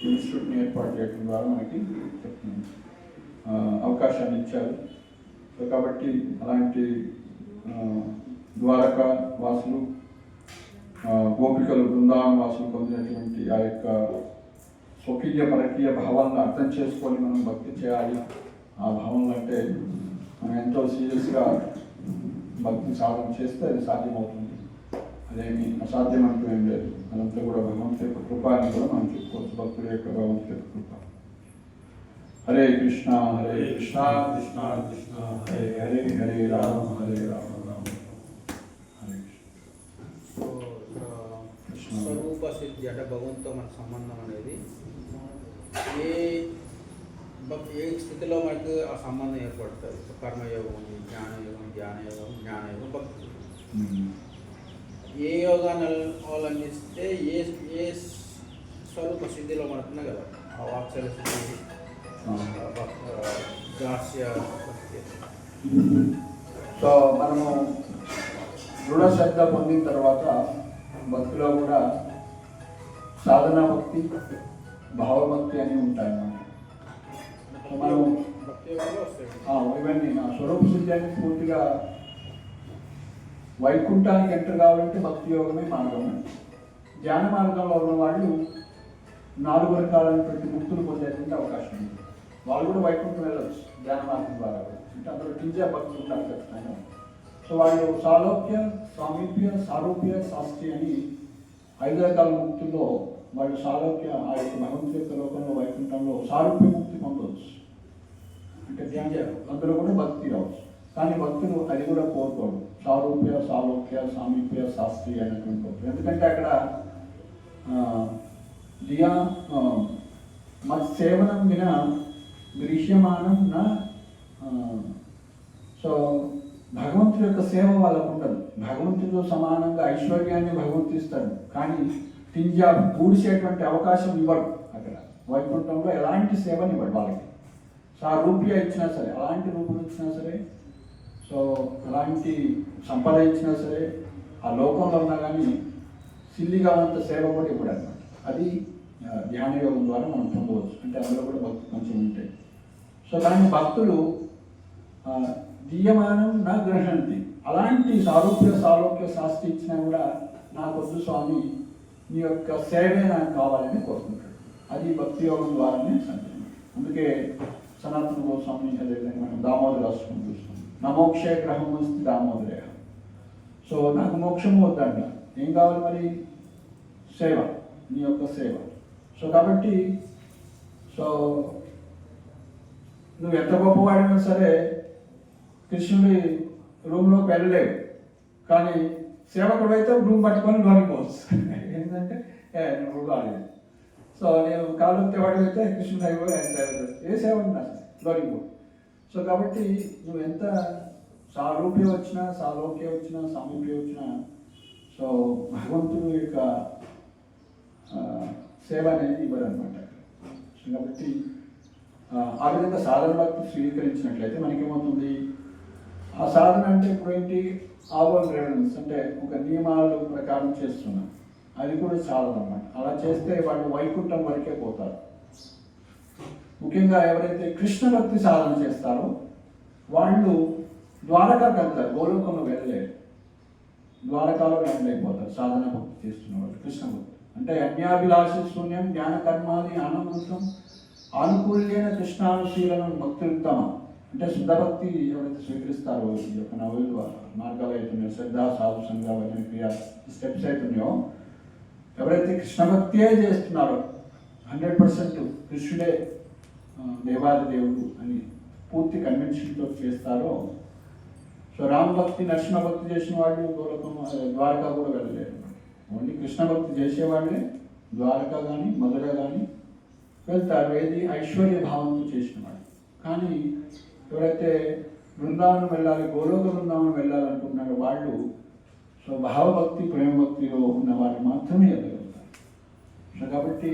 ఇన్స్టిట్యూట్ని ఏర్పాటు చేయడం ద్వారా మనకి అవకాశాన్ని ఇచ్చారు. సో కాబట్టి అలాంటి ద్వారకా వాసులు, గోపికలు, బృందావన వాసులు పొందినటువంటి ఆ యొక్క స్వకీయ పరకీయ భావాలను అర్థం చేసుకొని మనం భక్తి చేయాలి. ఆ భావనలు అంటే మనం ఎంతో సీరియస్గా భక్తి సాధన చేస్తే అది సాధ్యమవుతుంది. అదేమి అసాధ్యం అంటూ ఏం లేదు. అదంతా కూడా భగవంతుడి యొక్క కృప అని కూడా మనం చెప్పుకోవచ్చు. భక్తుల యొక్క భగవంతుడి యొక్క కృప. హరే కృష్ణ హరే కృష్ణ కృష్ణ కృష్ణ హరే హరే హరే రామ హరే రామ రామ హరే కృష్ణ. స్వరూప సిద్ధి అంటే భగవంతుతో మన సంబంధం అనేది ఏ స్థితిలో మనకు ఆ సంబంధం ఏర్పడుతుంది. కర్మయోగం ఉంది, జ్ఞానయోగం, జ్ఞానయోగం, భక్తి. ఏ యోగాన్ని అవలంబిస్తే ఏ స్వరూప సిద్ధిలో మనకున్నా కదా ఆ వాత్సల్య సిద్ధి, దాస్య. సో మనము దృఢ శ్రద్ధ పొందిన తర్వాత భక్తిలో కూడా సాధనా భక్తి, భావభక్తి అని ఉంటాయన్నమాట. మనం ఇవన్నీ స్వరూప సిద్ధి అని పూర్తిగా వైకుంఠానికి ఎంటర్ కావాలంటే భక్తి యోగమే మార్గమే. ధ్యాన మార్గంలో ఉన్న వాళ్ళు 4 రకాలైనటువంటి ముక్తులు పొందేటువంటి అవకాశం ఉంది. వాళ్ళు కూడా వైకుంఠం వెళ్ళవచ్చు ధ్యాన మార్గం ద్వారా. అంటే అందులో టీజా భక్తులు ఉంటారు ఖచ్చితంగా. సో వాళ్ళు సాలోక్య, సామీప్య, సారూప్య, శాస్త్రి అని 5 రకాల ముక్తుల్లో వాళ్ళు సాలోక్య ఆ యొక్క భగవంతుడి యొక్క లోకంలో వైకుంఠంలో సారూప్య ముక్తి పొందవచ్చు. అంటే అందులో కూడా భక్తి రావచ్చు. కానీ భక్తులు అది కూడా కోరుకోరు. సారూప్య, సాలోక్య, సామీప్య, శాస్త్రి అనేటువంటి. ఎందుకంటే అక్కడ సేవనం విన దృశ్యమానం నా. సో భగవంతుడి యొక్క సేవ వాళ్ళకు ఉండదు. భగవంతుడితో సమానంగా ఐశ్వర్యాన్ని భగవంతుడు ఇస్తాడు, కానీ టింజా పూడిసేటువంటి అవకాశం ఇవ్వడు. అక్కడ వైకుంఠంలో ఎలాంటి సేవని ఇవ్వడు వాళ్ళకి. సారూప్య ఇచ్చినా సరే, అలాంటి రూపం ఇచ్చినా సరే, సో అలాంటి సంపద ఇచ్చినా సరే, ఆ లోకంలో ఉన్నా కానీ సిల్లిగా అంత సేవ కూడా ఇవ్వడు అన్నమాట. అది ధ్యాన యోగం ద్వారా మనం పొందవచ్చు. అంటే అందులో కూడా భక్తి మంచిగా ఉంటాయి. సో కానీ భక్తులు దీయమానం నా గ్రహంతి, అలాంటి సారూప్య, సాలోక్య, శాస్త్రి ఇచ్చినా కూడా నాకొద్దు స్వామి, నీ యొక్క సేవే నాకు కావాలని కోరుకుంటాడు. అది భక్తి యోగం ద్వారానే సాధ్యం. అందుకే సనాతన గోస్వామి అదేవిధంగా మనం దామోదర రాసుకుని చూస్తాం. నా మోక్షే గ్రహం వస్తే దామోదరే. సో నాకు మోక్షము వద్దంట, ఏం కావాలి మరి? సేవ, నీ యొక్క సేవ. సో కాబట్టి సో నువ్వు ఎంత గొప్పవాడినా సరే కృష్ణుడి రూమ్లోకి వెళ్ళలేవు, కానీ సేవకుడు అయితే రూమ్ పట్టుకొని లోనిపోవచ్చు. ఏంటంటే నువ్వు కాలేదు. సో నేను కాలుతే వాడు అయితే కృష్ణుడు అయిపోయి ఆయన సేవ చేస్తాను, ఏ సేవ ఉన్నా లోనిపో. సో కాబట్టి నువ్వు ఎంత సారూప్య వచ్చినా, సాలోక్య వచ్చినా, సామీప్య వచ్చినా, సో భగవంతుడు యొక్క సేవ అనేది ఇవ్వరు అనమాట. సో కాబట్టి ఆ విధంగా సాధన భక్తి స్వీకరించినట్లయితే మనకేమవుతుంది? ఆ సాధన అంటే ఇప్పుడు ఏంటి? ఆవల్ రెవెన్స్ అంటే ఒక నియమాల ప్రకారం చేస్తున్నాం, అది కూడా సాధన అన్నమాట. అలా చేస్తే వాళ్ళు వైకుంఠం వరకే పోతారు. ముఖ్యంగా ఎవరైతే కృష్ణ భక్తి సాధన చేస్తారో వాళ్ళు ద్వారకాకి వెళ్తారు, గోలోకంలో వెళ్ళలేరు. ద్వారకాలో వెళ్ళలేకపోతారు సాధన భక్తి చేస్తున్న వాళ్ళు. కృష్ణ భక్తి అంటే అన్యాభిలాష శూన్యం జ్ఞాన కర్మాది ఆనందం ఆనుకూల్యైన కృష్ణానుశీలనం భక్తులుత్తమ. అంటే శుద్ధభక్తి ఎవరైతే స్వీకరిస్తారో, ఈ యొక్క నవలు మార్గాలు అవుతున్నాయో, శ్రద్ధ, సాధు సంఘ, భజన, క్రియ స్టెప్స్ అవుతున్నాయో, ఎవరైతే కృష్ణ భక్తియే చేస్తున్నారో 100% కృష్ణుడే దేవాది దేవుడు అని పూర్తి కన్వెన్షన్తో చేస్తారో, సో రామ భక్తి నరసింహ భక్తి చేసిన వాళ్ళు గోలోకం ద్వారకా కూడా వెళ్ళలేరు. ఓన్లీ కృష్ణ భక్తి చేసేవాళ్ళే ద్వారకా కానీ మధుర కానీ వెళ్తారు. ఏది ఐశ్వర్య భావంతో చేసిన వాళ్ళు. కానీ ఎవరైతే బృందావనం వెళ్ళాలి, గోలోక బృందావనం వెళ్ళాలనుకుంటున్నారో వాళ్ళు సో భావభక్తి ప్రేమభక్తిలో ఉన్న వాళ్ళు మాత్రమే వెళ్ళగలుగుతారు. సో కాబట్టి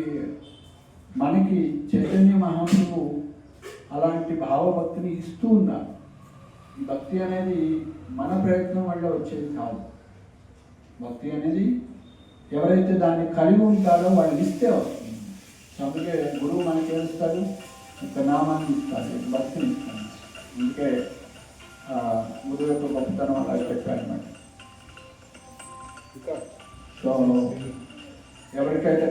మనకి చైతన్య మహాప్రభు అలాంటి భావభక్తిని ఇస్తూ ఉన్నారు. ఈ భక్తి అనేది మన ప్రయత్నం వల్ల వచ్చేది కాదు. భక్తి అనేది ఎవరైతే దాన్ని కలిగి ఉంటారో వాళ్ళు ఇస్తే వస్తుంది. అందుకే గురువు మనకి ఏమిస్తాడు, ఒక నామాన్ని ఇస్తాడు, భక్తిని ఇస్తాడు. అందుకే గురువు యొక్క గొప్పతనం అలా చెప్పారన్నమాట. సో ఎవరికైతే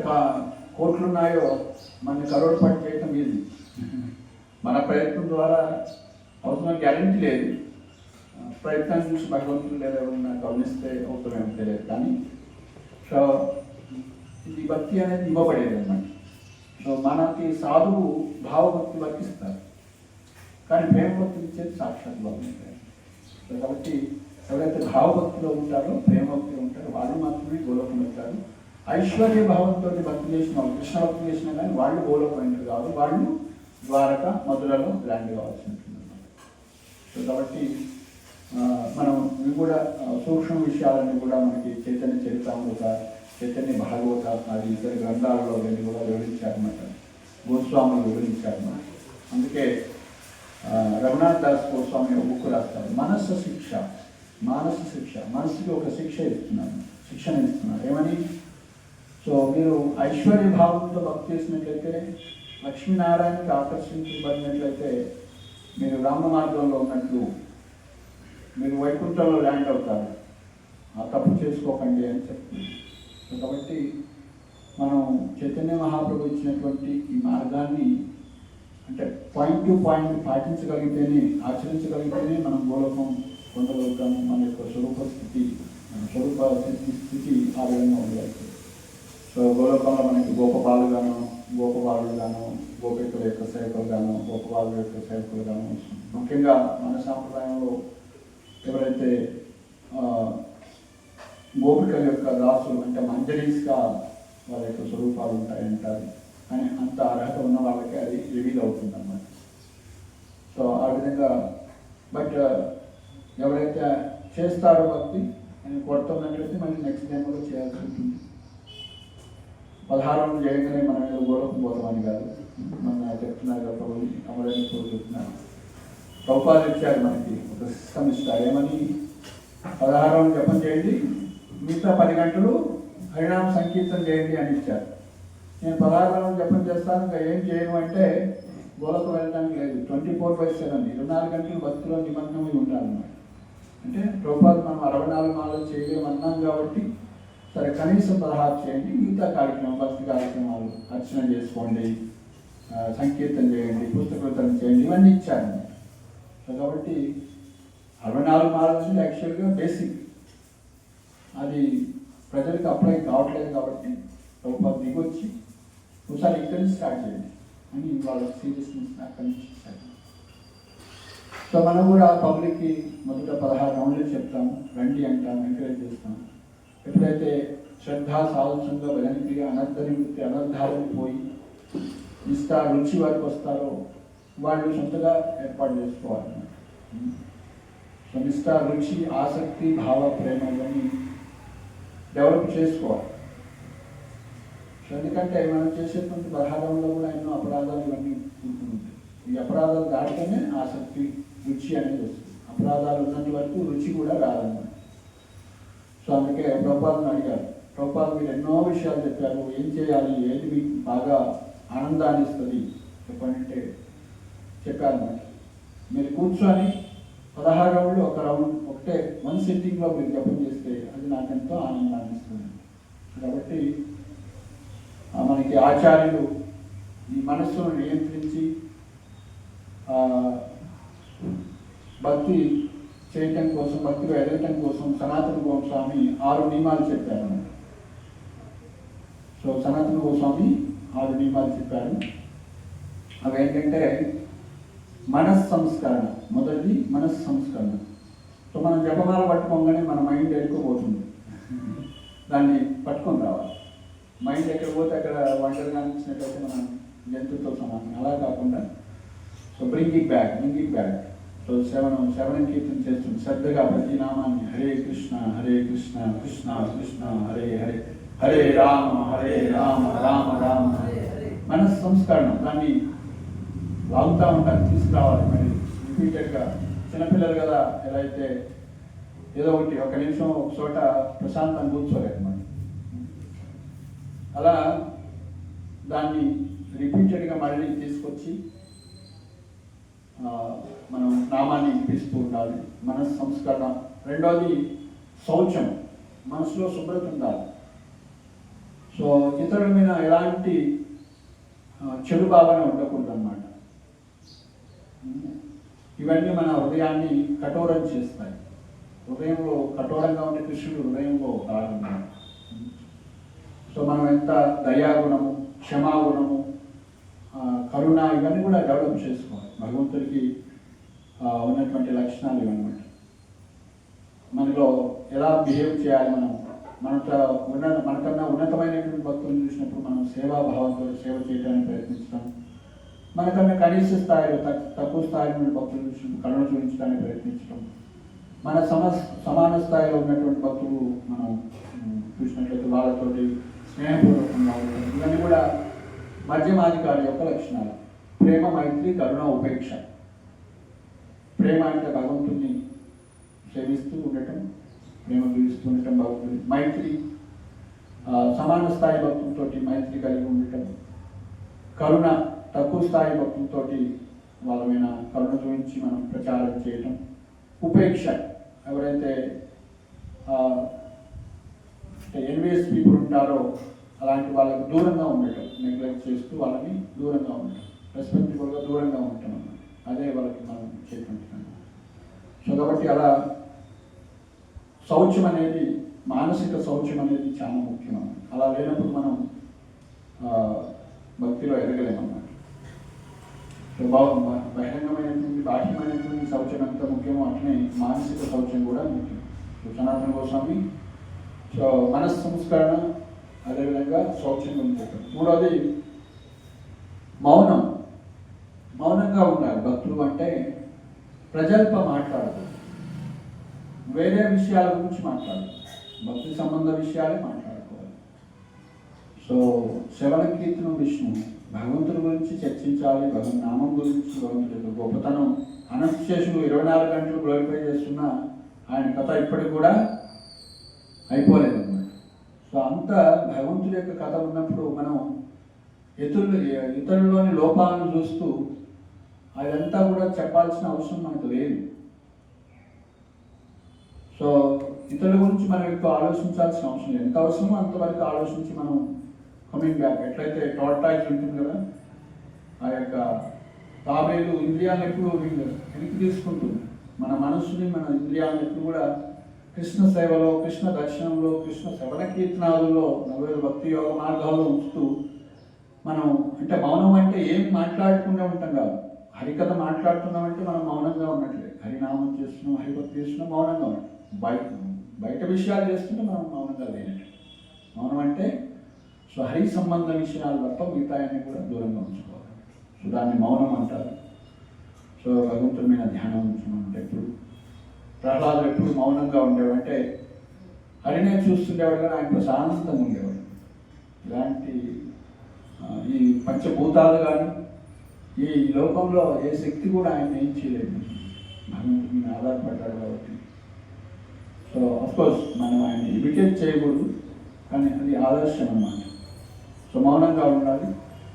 కోట్లు ఉన్నాయో మన కరోడ్పడి చేయటం ఇది మన ప్రయత్నం ద్వారా అవుతున్న గ్యారెంటీ లేదు. ప్రయత్నం చూసి భగవంతుడు లేదా ఎవరైనా గమనిస్తే అవుతామేమో తెలియదు. కానీ సో ఇది భక్తి అనేది ఇవ్వబడేది అన్నమాట. సో మనకి సాధువు భావభక్తి వర్తిస్తారు, కానీ ప్రేమభక్తి ఇచ్చేది సాక్షాత్ భగవంతుడే. సో కాబట్టి ఎవరైతే భావభక్తిలో ఉంటారో ప్రేమభక్తిలో ఉంటారో వాళ్ళు మాత్రమే గోలోకం వెళ్తారు. ఐశ్వర్య భావంతో భక్తి చేసిన వాళ్ళు, కృష్ణ భక్తి చేసినా కానీ వాళ్ళు గోలోకం ఎంటర్ కాదు, వాళ్ళు ద్వారక మధురలో ల్యాండ్ కావాల్సి ఉంటుంది అన్నమాట. సో కాబట్టి మనం ఇవి కూడా సూక్ష్మ విషయాలన్నీ కూడా మనకి చైతన్య చరితామృత, చైతన్య భాగవత అది ఇతర గ్రంథాలలో వెళ్ళి కూడా వివరించారన్నమాట. గోస్వాములు వివరించారన్నమాట. అందుకే రఘునాథ్ దాస్ గోస్వామి ఒక బుక్ రాస్తారు, మనస్సు శిక్ష. మానస శిక్ష, మనసుకి ఒక శిక్షణ ఇస్తున్నారు. ఏమని? సో మీరు ఐశ్వర్య భావంతో భక్తి చేసినట్లయితే, లక్ష్మీనారాయణకి ఆకర్షించబడినట్లయితే మీరు రామ మార్గంలో ఉన్నట్లు, మీరు వైకుంఠంలో ల్యాండ్ అవుతారు. ఆ తప్పు చేసుకోకండి అని చెప్తుంది. కాబట్టి మనం చైతన్య మహాప్రభు ఇచ్చినటువంటి ఈ మార్గాన్ని అంటే పాయింట్ టు పాయింట్ పాటించగలిగితేనే, ఆచరించగలిగితేనే మనం గోలోకం పొందగలుగుతాము. మన యొక్క స్వరూప స్థితి ఆ విధంగా ఉండగలుగుతుంది. సో గోలోకంలో మనకి గోపబాలుగాను, గోపికల యొక్క సేవకులుగాను, గోపబాలుల యొక్క సేవకులుగాను, ముఖ్యంగా మన సాంప్రదాయంలో ఎవరైతే గోపికల యొక్క దాసులు అంటే మంజరీస్గా వాళ్ళ యొక్క స్వరూపాలు ఉంటాయంటారు. కానీ అంత అర్హత ఉన్న వాళ్ళకే అది రివీల్ అవుతుంది అన్నమాట. సో ఆ విధంగా బట్ ఎవరైతే చేస్తారో భక్తి అని కొడుతున్నట్లయితే మళ్ళీ నెక్స్ట్ టైం కూడా చేయాల్సి ఉంటుంది. 16 చేయగానే మనం ఏదో గోలోకం పోతామని కాదు. మన చెప్తున్నారు కదా ప్రభుత్వం, అమలని చెప్తున్నారు. ప్రభుపాలు ఇచ్చారు మనకి ఒక సిస్టమ్ ఇస్తారు. ఏమని? 16 జపం చేయండి, మిగతా 10 గంటలు హరినామ సంకీర్తన చేయండి అని ఇచ్చారు. నేను 16 జపం చేస్తాను, ఇంకా ఏం చేయను అంటే గోలోకం వెళ్ళడానికి లేదు. 24/7 24 గంటలు భక్తిలో నిమగ్నమై ఉంటారన్నమాట. అంటే ప్రభుపాలు మనం 64 మాలలు చేయలేమన్నాం కాబట్టి సరే కనీసం 16 చేయండి, మిగతా కార్యక్రమం భక్తి కార్యక్రమాలు అర్చన చేసుకోండి, సంకీర్తన చేయండి, పుస్తకృతం చేయండి, ఇవన్నీ ఇచ్చారు. సో కాబట్టి 64 మాలలు యాక్చువల్గా బేసిక్, అది ప్రజలకు అప్లై కావట్లేదు కాబట్టి ప్రభుపాలు దిగొచ్చి ఒకసారి ఇక్కడి నుంచి స్టార్ట్ చేయండి అని వాళ్ళ సీరియస్నెస్ అక్కడి నుంచి ఇచ్చారు. సో మనం కూడా పబ్లిక్కి మొదట 16 రౌండ్లు చెప్తాము, రండి అంటాము, ఎంకరేజ్ చేస్తాము. ఎప్పుడైతే శ్రద్ధ, సాధుసంగా, భజనక్రియ, అనర్థ నివృత్తి, అనర్థాలను పోయి నిష్ఠా రుచి వరకు వస్తారో వాళ్ళు సొంతగా ఏర్పాటు చేసుకోవాలి. సో నిష్ఠా రుచి, ఆసక్తి, భావ, ప్రేమ ఇవన్నీ డెవలప్ చేసుకోవాలి. సో ఎందుకంటే మనం చేసేటువంటి 16లో కూడా ఎన్నో అపరాధాలు ఇవన్నీ ఉంటున్నాయి. ఈ అపరాధాలు దాటితేనే ఆసక్తి, రుచి అనేది వస్తుంది. అపరాధాలు ఉన్నంత వరకు రుచి కూడా రాదన్నమాట. సో అందుకే ప్రభుపాలను అడిగారు, ప్రభుపాలు మీరు ఎన్నో విషయాలు చెప్పారు, ఏం చేయాలి, ఏది మీకు బాగా ఆనందాన్ని ఇస్తుంది చెప్పండి అంటే చెప్పారన్నమాట. మీరు కూర్చొని 16 రౌండ్లు ఒక రౌండ్ ఒకటే 1 సిట్టింగ్లో మీరు జపం చేస్తే అది నాకు ఎంతో ఆనందాన్ని ఇస్తుంది. కాబట్టి మనకి ఆచార్యులు ఈ మనస్సును నియంత్రించి భక్తి చేయటం కోసం, భక్తిలో ఎదగటం కోసం సనాతన గోస్వామి 6 నియమాలు చెప్పారు. సో సనాతన గోస్వామి 6 నియమాలు చెప్పారు. అవి ఏంటంటే మనస్సంస్కరణ. మొదటిది మనస్సంస్కరణ. సో మనం జపమాల పట్టుకోగానే మన మైండ్ ఎడుకోబోతుంది, దాన్ని పట్టుకొని రావాలి. మైండ్ ఎక్కడ పోతే అక్కడ ఒంటరిగా అనిపించినట్లయితే మనం జంతువుతో సమానం. అలా కాకుండా so bring it back. So శ్రవణం కీర్తన చేస్తుంది శ్రద్ధగా ప్రతి నామాన్ని హరే కృష్ణ కృష్ణ కృష్ణ హరే హరే, హరే రామ రామ రామ హరే హరే. మనస్ సంస్కరణ, దాన్ని లాగుతూ ఉంటారు, తీసుకురావాలి. మరి రిపీటెడ్గా చిన్నపిల్లలు కదా, ఎలా అయితే ఏదో ఒకటి ఒక నిమిషం ఒక చోట ప్రశాంతంగా కూర్చోలేదు మరి, అలా దాన్ని రిపీటెడ్గా మళ్ళీ తీసుకొచ్చి మనం నామాన్ని వినిపిస్తూ ఉండాలి. మనసు సంస్కరణ. రెండోది శౌచం, మనసులో శుభ్రత ఉండాలి. సో ఇతరుల మీద ఎలాంటి చెడు భావన ఉండకూడదు అన్నమాట. ఇవన్నీ మన హృదయాన్ని కఠోరం చేస్తాయి. హృదయంలో కఠోరంగా ఉండే కృష్ణుడు హృదయంలో ప్రారంభం. సో మనం ఎంత దయాగుణము, క్షమాగుణము, కరుణ, ఇవన్నీ కూడా డెవలప్ చేసుకోవాలి. భగవంతుడికి ఉన్నటువంటి లక్షణాలు ఇవన్నమాట. మనలో ఎలా బిహేవ్ చేయాలి, మనకన్నా ఉన్నతమైనటువంటి భక్తులను చూసినప్పుడు మనం సేవాభావంతో సేవ చేయడానికి ప్రయత్నించడం, మనకన్నా కనీస స్థాయిలో తక్కువ స్థాయిలో భక్తులు చూసినప్పుడు కరుణ చూపించడానికి ప్రయత్నించడం, మన సమాన స్థాయిలో ఉన్నటువంటి భక్తులు మనం చూసినట్లయితే వాళ్ళతోటి స్నేహపూర్వకంగా ఉండడం, ఇవన్నీ కూడా మధ్యమాధికారి యొక్క లక్షణాలు. ప్రేమ, మైత్రి, కరుణ, ఉపేక్ష. ప్రేమ అంటే భగవంతుని సేవిస్తూ ఉండటం, ప్రేమ చూపిస్తూ ఉండటం భగవంతుని. మైత్రి, సమాన స్థాయి భక్తులతో మైత్రి కలిగి ఉండటం. కరుణ, తక్కువ స్థాయి భక్తులతో వాళ్ళ మీద కరుణ చూపించి మనం ప్రచారం చేయటం. ఉపేక్ష, ఎవరైతే ఎన్విఎస్ పీపుల్ ఉంటారో అలాంటి వాళ్ళకి దూరంగా ఉండటం, నెగ్లెక్ట్ చేస్తూ వాళ్ళని దూరంగా ఉండటం, రెస్పెక్టబుల్గా దూరంగా ఉండటం అన్నమాట. అదే వాళ్ళకి మనం చేటువంటి. సో కాబట్టి అలా శౌచ్యం అనేది, మానసిక శౌచ్యం అనేది చాలా ముఖ్యం అన్నమాట. అలా లేనప్పుడు మనం భక్తిలో ఎదగలేమన్నమాట. సో బహిరంగమైనటువంటి బాహ్యమైనటువంటి శౌచ్యం ఎంత ముఖ్యమో అట్లనే మానసిక శౌచ్యం కూడా ముఖ్యం. సో సనాతన గోస్వామి సో మనస్ సంస్కరణ, అదేవిధంగా శౌచ్యం గురించి చెప్పారు. మూడవది మౌనం. మౌనంగా ఉండాలి భక్తులు. అంటే ప్రజల్ప మాట్లాడదు, వేరే విషయాల గురించి మాట్లాడదు, భక్తి సంబంధ విషయాలే మాట్లాడుకోవాలి. సో శ్రవణ కీర్తనం విష్ణు, భగవంతుడి గురించి చర్చించాలి, భగవన్ నామం గురించి, భగవంతుడి గొప్పతనం. అనంతశేషుడు 24 గంటలు గ్లోరిఫై చేస్తున్నా ఆయన కథ ఇప్పటికి కూడా అయిపోలేదు అన్నమాట. సో అంత భగవంతుడి యొక్క కథ ఉన్నప్పుడు మనం ఇతరుల్లోని లోపాలను చూస్తూ అదంతా కూడా చెప్పాల్సిన అవసరం మనకు లేదు. సో ఇతరుల గురించి మనం ఎక్కువ ఆలోచించాల్సిన అవసరం లేదు. ఎంత అవసరమో అంతవరకు ఆలోచించి మనం కమింగ్ బ్యాక్. ఎట్లయితే టార్టాయిస్ ఉంటుంది కదా, ఆ యొక్క తాబేలు ఇంద్రియాలను ఎప్పుడు వెనక్కి తీసుకుంటుంది, మన మనస్సుని, మన ఇంద్రియాలను ఎప్పుడు కూడా కృష్ణ సేవలో, కృష్ణ దర్శనంలో, కృష్ణ శ్రవణ కీర్తనాలలో, 40 భక్తి యోగ మార్గాల్లో ఉంచుతూ మనం, అంటే మౌనం అంటే ఏం మాట్లాడకుండా ఉంటాం కాదు. హరికథ మాట్లాడుతున్నామంటే మనం మౌనంగా ఉన్నట్లే. హరినామం చేస్తున్నాం, హరిభక్తి చేస్తున్నాం, మౌనంగా ఉంటాం. బయట విషయాలు చేస్తుంటే మనం మౌనంగా లేనట్టు. మౌనం అంటే సో హరి సంబంధ విషయాలు తప్ప మిగతాయన్ని కూడా దూరంగా ఉంచుకోవాలి. సో దాన్ని మౌనం అంటారు. సో భగవంతుడి మీద ధ్యానం ఉంచుకుంటే ఎప్పుడు ప్రహ్లాదుడు ఎప్పుడు మౌనంగా ఉండేవాడు, అంటే హరినే చూస్తుండేవాడు కానీ ఆయన ప్రశాంతంగా ఉండేవాడు. ఇలాంటి ఈ పంచభూతాలు కానీ ఈ లోకంలో ఏ శక్తి కూడా ఆయన ఏం చేయలేదు, భగవంతుడి మీద ఆధారపడ్డాడు కాబట్టి. సో అఫ్కోర్స్ మనం ఆయన ఇమిటేట్ చేయకూడదు, కానీ అది ఆదర్శం అన్నమాట. సో మౌనంగా ఉండాలి.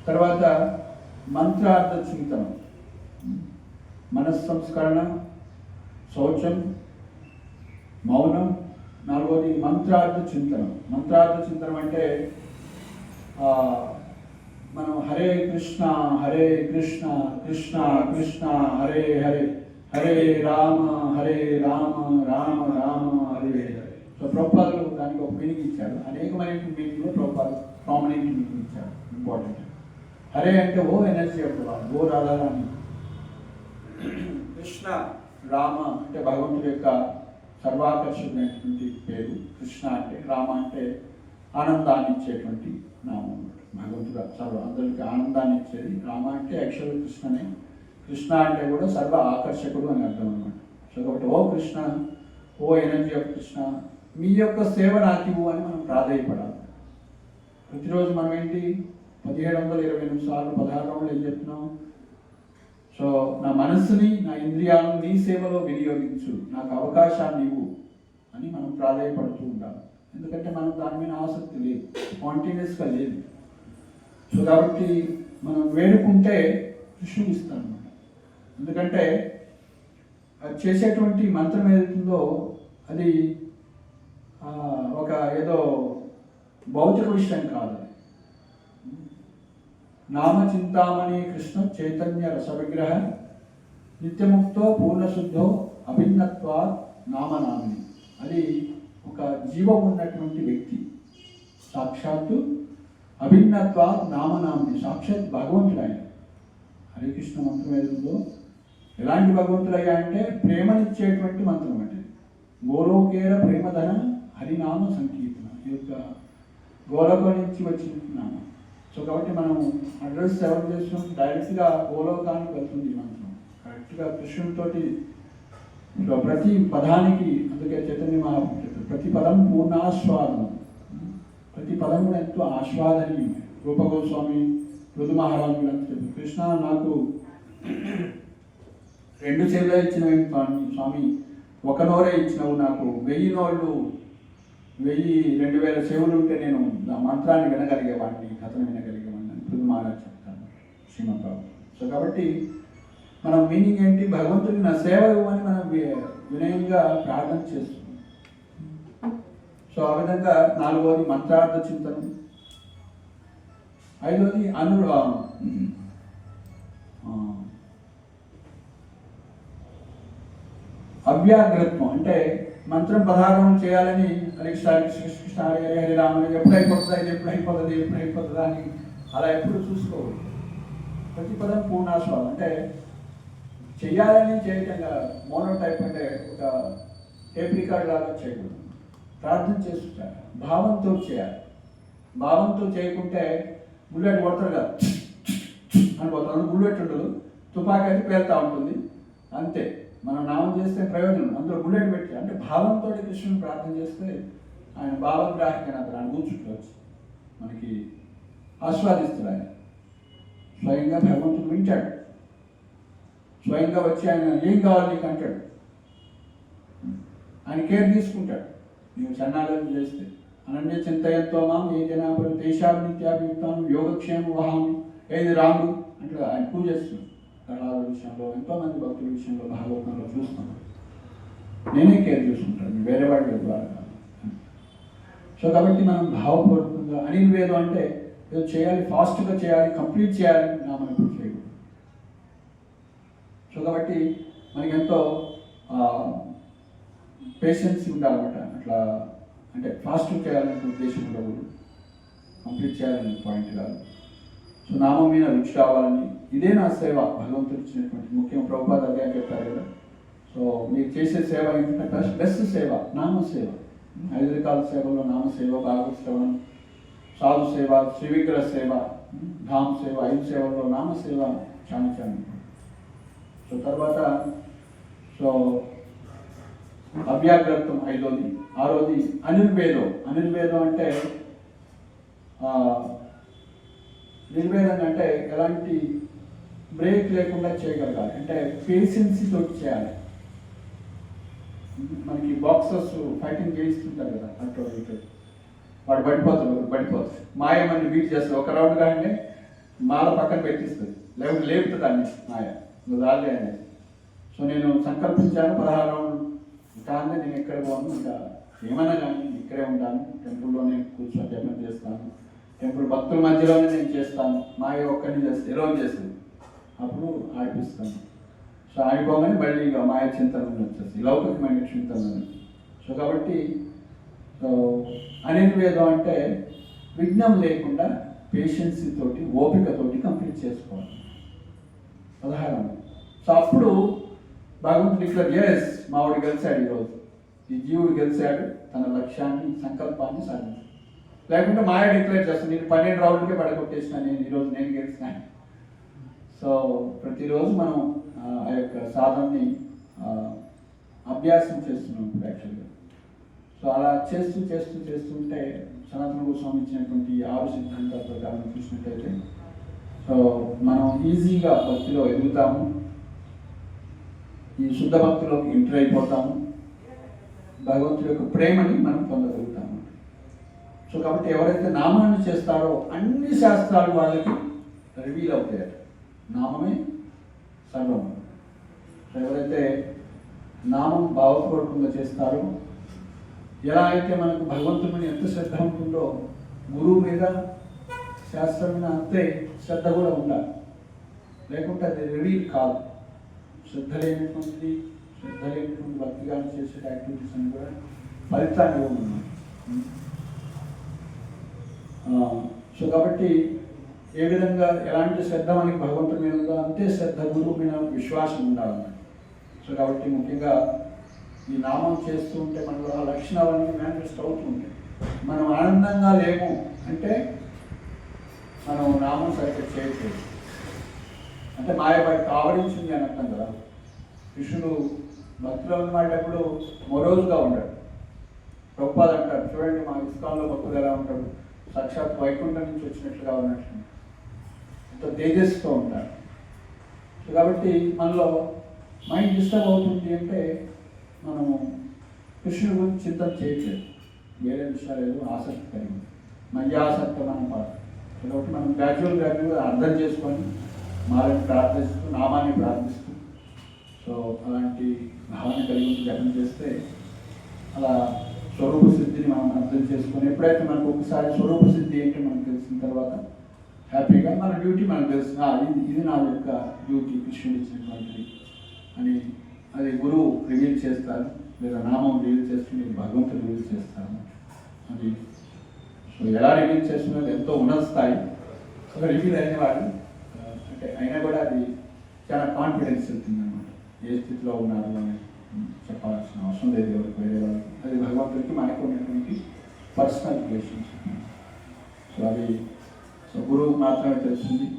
తర్వాత మంత్రార్థ చింతనం, మనస్సంస్కరణ, శౌచం, మౌనం. నాలుగోది మంత్రార్థ చింతనం. మంత్రార్థ చింతనం అంటే మనం హరే కృష్ణ కృష్ణ కృష్ణ హరే హరే, హరే రామ రామ రామ హరే హరే. సో ప్రభుపాదులు దానికి ఒక మీనింగ్ ఇచ్చారు. అనేకమైన మీనింగ్లో ప్రభుపాదులు ప్రామినెంట్ మీనింగ్ ఇచ్చారు, ఇంపార్టెంట్. హరే అంటే ఓ ఎనర్జీ ఆఫ్ ద లార్డ్, ఓ రాధారాణి. కృష్ణ రామ అంటే భగవంతుడి యొక్క సర్వాకర్షమైనటువంటి పేరు కృష్ణ అంటే. రామ అంటే ఆనందాన్ని ఇచ్చేటువంటి నామం. భగవంతుడు అందరికి ఆనందాన్ని ఇచ్చేది. రామ అంటే యాక్చువల్గా కృష్ణనే. కృష్ణ అంటే కూడా సర్వ ఆకర్షకుడు అని అర్థం అనమాట. సో కాబట్టి ఓ కృష్ణ, ఓ ఎనర్జీ ఆఫ్ కృష్ణ, మీ యొక్క సేవ నాకు ఇవ్వు అని మనం ప్రాధాయపడాలి. ప్రతిరోజు మనం ఏంటి 1720 నిమిషాలు 16 రౌండ్లు ఏం చెప్తున్నాం? సో నా మనస్సుని, నా ఇంద్రియాలను నీ సేవలో వినియోగించు, నాకు అవకాశాన్ని ఇవ్వు అని మనం ప్రాధాయపడుతూ ఉండాలి. ఎందుకంటే మనం దాని మీద ఆసక్తి లేదు, స్పాంటేనియస్గా లేదు. సో కాబట్టి మనం వేడుకుంటే కృష్ణుడు ఇస్తాను అనమాట. ఎందుకంటే అది చేసేటువంటి మంత్రం ఏదైతుందో అది ఒక ఏదో భౌతిక విషయం కాదు. నామచింతామణి కృష్ణ చైతన్య రస విగ్రహ నిత్యముక్తో పూర్ణశుద్ధో అభిన్నత్వా నామనామిని. అది ఒక జీవం ఉన్నటువంటి వ్యక్తి, సాక్షాత్తు అభిన్నత్వా నామనామిని, సాక్షాత్ భగవంతుడు ఆయన. హరే కృష్ణ మంత్రం ఏదో ఎలాంటి భగవంతుడయ్యా అంటే ప్రేమనిచ్చేటువంటి మంత్రం అంటే. గోలోకేర ప్రేమధన హరినామ సంకీర్తన, ఈ యొక్క గోలోకం నుంచి వచ్చిన నామం. సో కాబట్టి మనం అడ్రస్ ఎవరు చేస్తున్నాం? డైరెక్ట్గా గోలోకానికి వెళ్తుంది మంత్రం, కరెక్ట్గా కృష్ణుడితోటి. ప్రతి పదానికి, అందుకే చైతన్య మహాప్రభు ప్రతి పదం పూర్ణాస్వాదనం, ప్రతి పదం కూడా ఎంతో ఆస్వాదనీయం. రూపగోస్వామి మృదు మహారాజు కూడా చెప్పారు, కృష్ణ నాకు 2 చెవులే ఇచ్చినవి స్వామి, ఒక నోరే ఇచ్చినవు, నాకు 1000 నోళ్ళు 1000-2000 చెవులు ఉంటే నేను ఆ మంత్రాన్ని వినగలిగేవాడిని, కథను వినగలిగేవాడిని అని మృదు మహారాజు చెప్తాను శ్రీమద్ ప్రభు. సో కాబట్టి మనం మీనింగ్ ఏంటి? భగవంతుడికి నా సేవ ఇవ్వని మనం వినయంగా ప్రార్థన చేస్తున్నాం. సో ఆ విధంగా 4వది మంత్రార్థ చింతనం. 5వది అవ్యాగ్రత్వం. అంటే మంత్రం 16 చేయాలని హరే కృష్ణ కృష్ణ హరే హరే హరే రామ ఎప్పుడు అయిపోతుందా, ఇది ఎప్పుడు అయిపోతుందా అని అలా ఎప్పుడు చూసుకోవాలి. ప్రతి పదం పూర్ణాస్వాదం. అంటే చెయ్యాలని చేయటంగా మోనోటైప్, అంటే ఒక టేప్ రికార్డ్ లాగా చేయకూడదు. ప్రార్థన చేస్తుంటారు, భావంతో చేయాలి. భావంతో చేయకుంటే బుల్లెట్ కొడతారు కదా అని పోతారు, బుల్లెట్ ఉండదు, తుపాకీ అయితే పేలుతూ ఉంటుంది అంతే. మనం నామం చేస్తే ప్రయోజనం, అందులో బుల్లెట్ పెట్టి అంటే భావంతో కృష్ణుని ప్రార్థన చేస్తే ఆయన భావగ్రాహికైన ఆయన కూర్చుంటవచ్చు, మనకి ఆస్వాదిస్తాడు. ఆయన స్వయంగా భగవంతుడు వింటాడు, స్వయంగా వచ్చి ఆయన ఏం కావాలి నీకు అంటాడు. ఆయన కేర్ తీసుకుంటాడు నీవు సన్నాలను చేస్తే. అనన్య చింతయంతో మాం ఏ జనాపురం దేశాభివృత్తాను యోగక్షేమ వహామి, ఏది రాముడు అంటే ఆయన పూజ చేస్తున్నాడు. కళాల విషయంలో, ఎంతోమంది భక్తుల విషయంలో భాగవతంలో చూస్తాం, నేనే కేర్ చూసుకుంటాను, వేరే వాళ్ళ ద్వారా. సో కాబట్టి మనం భావపూర్వకంగా అనిల్ వేదం అంటే ఏదో చేయాలి, ఫాస్ట్గా చేయాలి, కంప్లీట్ చేయాలి నామం ఎప్పుడు చేయకూడదు. సో కాబట్టి మనకి ఎంతో పేషెన్స్ ఉండాలన్నమాట. అట్లా అంటే ఫాస్ట్గా చేయాలనే ఉద్దేశం ఉండకూడదు, కంప్లీట్ చేయాలనే పాయింట్ కాదు. సో నామం మీద రుచి కావాలని, ఇదే నా సేవ, భగవంతుడు ఇచ్చినటువంటి ముఖ్యం. ప్రభుపాద అదే అని చెప్పారు కదా. సో మీరు చేసే సేవ ఏంటంటే బెస్ట్ సేవ నామ సేవ. 5 రకాల సేవల్లో నామ సేవ, భాగవత శ్రవణం, సాధు సేవ, శ్రీవిగ్రహ సేవ, ధామ్ సేవ, 5 సేవల్లో నామ సేవ చాలా. సో తర్వాత సో అవ్యాగ్రత్వం 5వది. 6వది అనిర్వేదం. అనిర్వేదం అంటే నిర్వేదం అంటే ఎలాంటి బ్రేక్ లేకుండా చేయగలగాలి, అంటే పేషెన్సీతో చేయాలి. మనకి బాక్సర్స్ ఫైటింగ్ చేయిస్తుంటారు కదా, అటు వాడు పడిపోతాడు, మాయమని బీట్ చేస్తుంది. ఒక రౌండ్ కానీ మాల పక్కన పెట్టిస్తుంది, లేపుతుంది అన్ని మాయ, నువ్వు రాలే అనేది. సో నేను సంకల్పించాను 16 రౌండ్ కానీ నేను ఎక్కడ పోను, ఇంకా ఏమైనా కానీ ఇక్కడే ఉంటాను, టెంపుల్లోనే కూర్చొని జపం చేస్తాను, టెంపుల్ భక్తుల మధ్యలోనే నేను చేస్తాను. మాయ ఒక్కడిని చేస్తే ఎరోన్ చేస్తుంది, అప్పుడు ఆడిపిస్తాను. సో ఆడిపోగానే మళ్ళీ ఇక మాయ చింతన వచ్చేస్తుంది, లౌకికమైన చింతన. సో కాబట్టి సో అనిర్వేదం అంటే విఘ్నం లేకుండా పేషెన్సీ తోటి ఓపికతోటి కంప్లీట్ చేసుకోవాలి 16. సో అప్పుడు భగవంతుడు ఇక్కడ ఎస్ మావాడు గెలిచాడు ఈరోజు, ఈ జీవుడు గెలిచాడు, తన లక్ష్యాన్ని సంకల్పాన్ని సాధించాడు. లేకుంటే మాయ డిక్లేర్ చేస్తాను, నేను 12 రౌండ్లకే పడగొట్టేసిన, నేను ఈరోజు నేను గెలిచినాను. సో ప్రతిరోజు మనం ఆ యొక్క సాధనని అభ్యాసం చేస్తున్నాం యాక్చువల్గా. సో అలా చేస్తుంటే సనాతన గోస్వామి ఇచ్చినటువంటి 6 సిద్ధాంతాల ప్రకారం చూసినట్టయితే సో మనం ఈజీగా భక్తిలో ఎదుగుతాము, ఈ శుద్ధ భక్తిలోకి ఎంటర్ అయిపోతాము, భగవంతుడి యొక్క ప్రేమని మనం పొందగలుగుతాము. సో కాబట్టి ఎవరైతే నామాన్ని చేస్తారో అన్ని శాస్త్రాలు వాళ్ళకి రివీల్ అవుతాయి, నామమే సర్వం. సో ఎవరైతే నామం భావపూర్వకంగా చేస్తారో, ఎలా అయితే మనకు భగవంతుడి మీద ఎంత శ్రద్ధ ఉంటుందో గురువు మీద శాస్త్రం మీద అంతే శ్రద్ధ కూడా ఉండాలి, లేకుంటే అది రివీల్ కాదు. శ్రద్ధ లేనటువంటి భక్తిగా చేసే యాక్టివిటీస్ అని కూడా ఫలితాన్ని ఇవ్వమన్నారు. సో కాబట్టి ఏ విధంగా ఎలాంటి శ్రద్ధ మనకి భగవంతుడి మీద ఉందో అంతే శ్రద్ధ గురువు మీద విశ్వాసం ఉండాలన్నమాట. సో కాబట్టి ముఖ్యంగా ఈ నామం చేస్తూ ఉంటే మనలో ఆ లక్షణాలన్నీ మేనిఫెస్ట్ అవుతుంటాయి. మనం ఆనందంగా లేము అంటే మనం నామం సరిగ్గా చేయట్లేదు, అంటే మాయబడి ఆవరించింది అని అర్థం కదా. కృష్ణుడు భక్తిలో ఉన్నప్పుడు మొరోజుగా ఉంటాడు. ప్రభుపాద అంటారు, చూడండి మా ఇస్కాన్లో భక్తులు ఎలా ఉంటాడు, సాక్షాత్ వైకుంఠం నుంచి వచ్చినట్లుగా ఉన్నట్లు ఎంతో తేజస్సుతో ఉంటారు. సో కాబట్టి మనలో మైండ్ డిస్టర్బ్ అవుతుంది అంటే మనము కృష్ణుడి గురించి చింతన చేయట్లేదు, వేరే విషయాలు ఏదో ఆసక్తి కలిగి మధ్యాసక్తి మనం పాడు. కాబట్టి మనం గ్రాడ్యువల్గా అర్థం చేసుకొని మాలని ప్రార్థిస్తూ నామాన్ని ప్రార్థిస్తూ సో అలాంటి భావన కలిగి జపం చేస్తే అలా స్వరూప సిద్ధిని మనం అర్థం చేసుకొని ఎప్పుడైతే మనకు ఒకసారి స్వరూప సిద్ధి ఏంటో మనకు తెలిసిన తర్వాత హ్యాపీగా మన డ్యూటీ మనకు తెలిసిన ఇది నా యొక్క డ్యూటీ కృష్ణుడు ఇచ్చినటువంటిది అని అది గురువు రివీల్ చేస్తారు, లేదా నామం రివీల్ చేస్తుంది, నేను భగవంతుడు రివీల్ చేస్తాను. అది సో ఎలా రివీల్ చేస్తున్నది ఎంతో ఉన్నత స్థాయి. సో రివీల్ అయిన వాడు అంటే అయినా కూడా అది చాలా కాన్ఫిడెన్స్ వెళ్తుంది అనమాట. ఏ స్థితిలో ఉన్నారు అని చెప్పాల్సిన అవసరం లేదు ఎవరికి, వేరే వాళ్ళకి. అది భగవంతుడికి మనకు ఉన్నటువంటి పర్సనల్ రిలేషన్షిప్. సో అది సో గురువుకి మాత్రమే తెలుస్తుంది,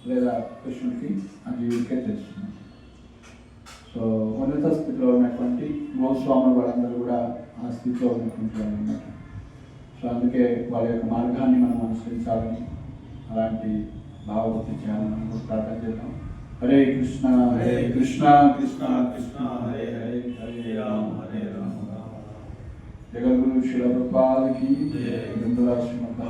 లేదా కృష్ణుడికి ఆ జీవుడికే తెలుస్తుంది. సో ఉన్నత స్థితిలో ఉన్నటువంటి గోస్వాములు వాళ్ళందరూ కూడా ఆ స్థితిలో ఉన్నటువంటి వాళ్ళు అన్నమాట. సో అందుకే వాళ్ళ యొక్క మార్గాన్ని మనం అనుసరించాలని, అలాంటి భావభక్తి చేయాలని మనం కూడా ప్రార్థన చేద్దాం. హరే కృష్ణ కృష్ణ కృష్ణ హరే హరే హరే రామ హరే రామ. జగద్గురు శిల ప్రభుపాదకి, శ్రీమద్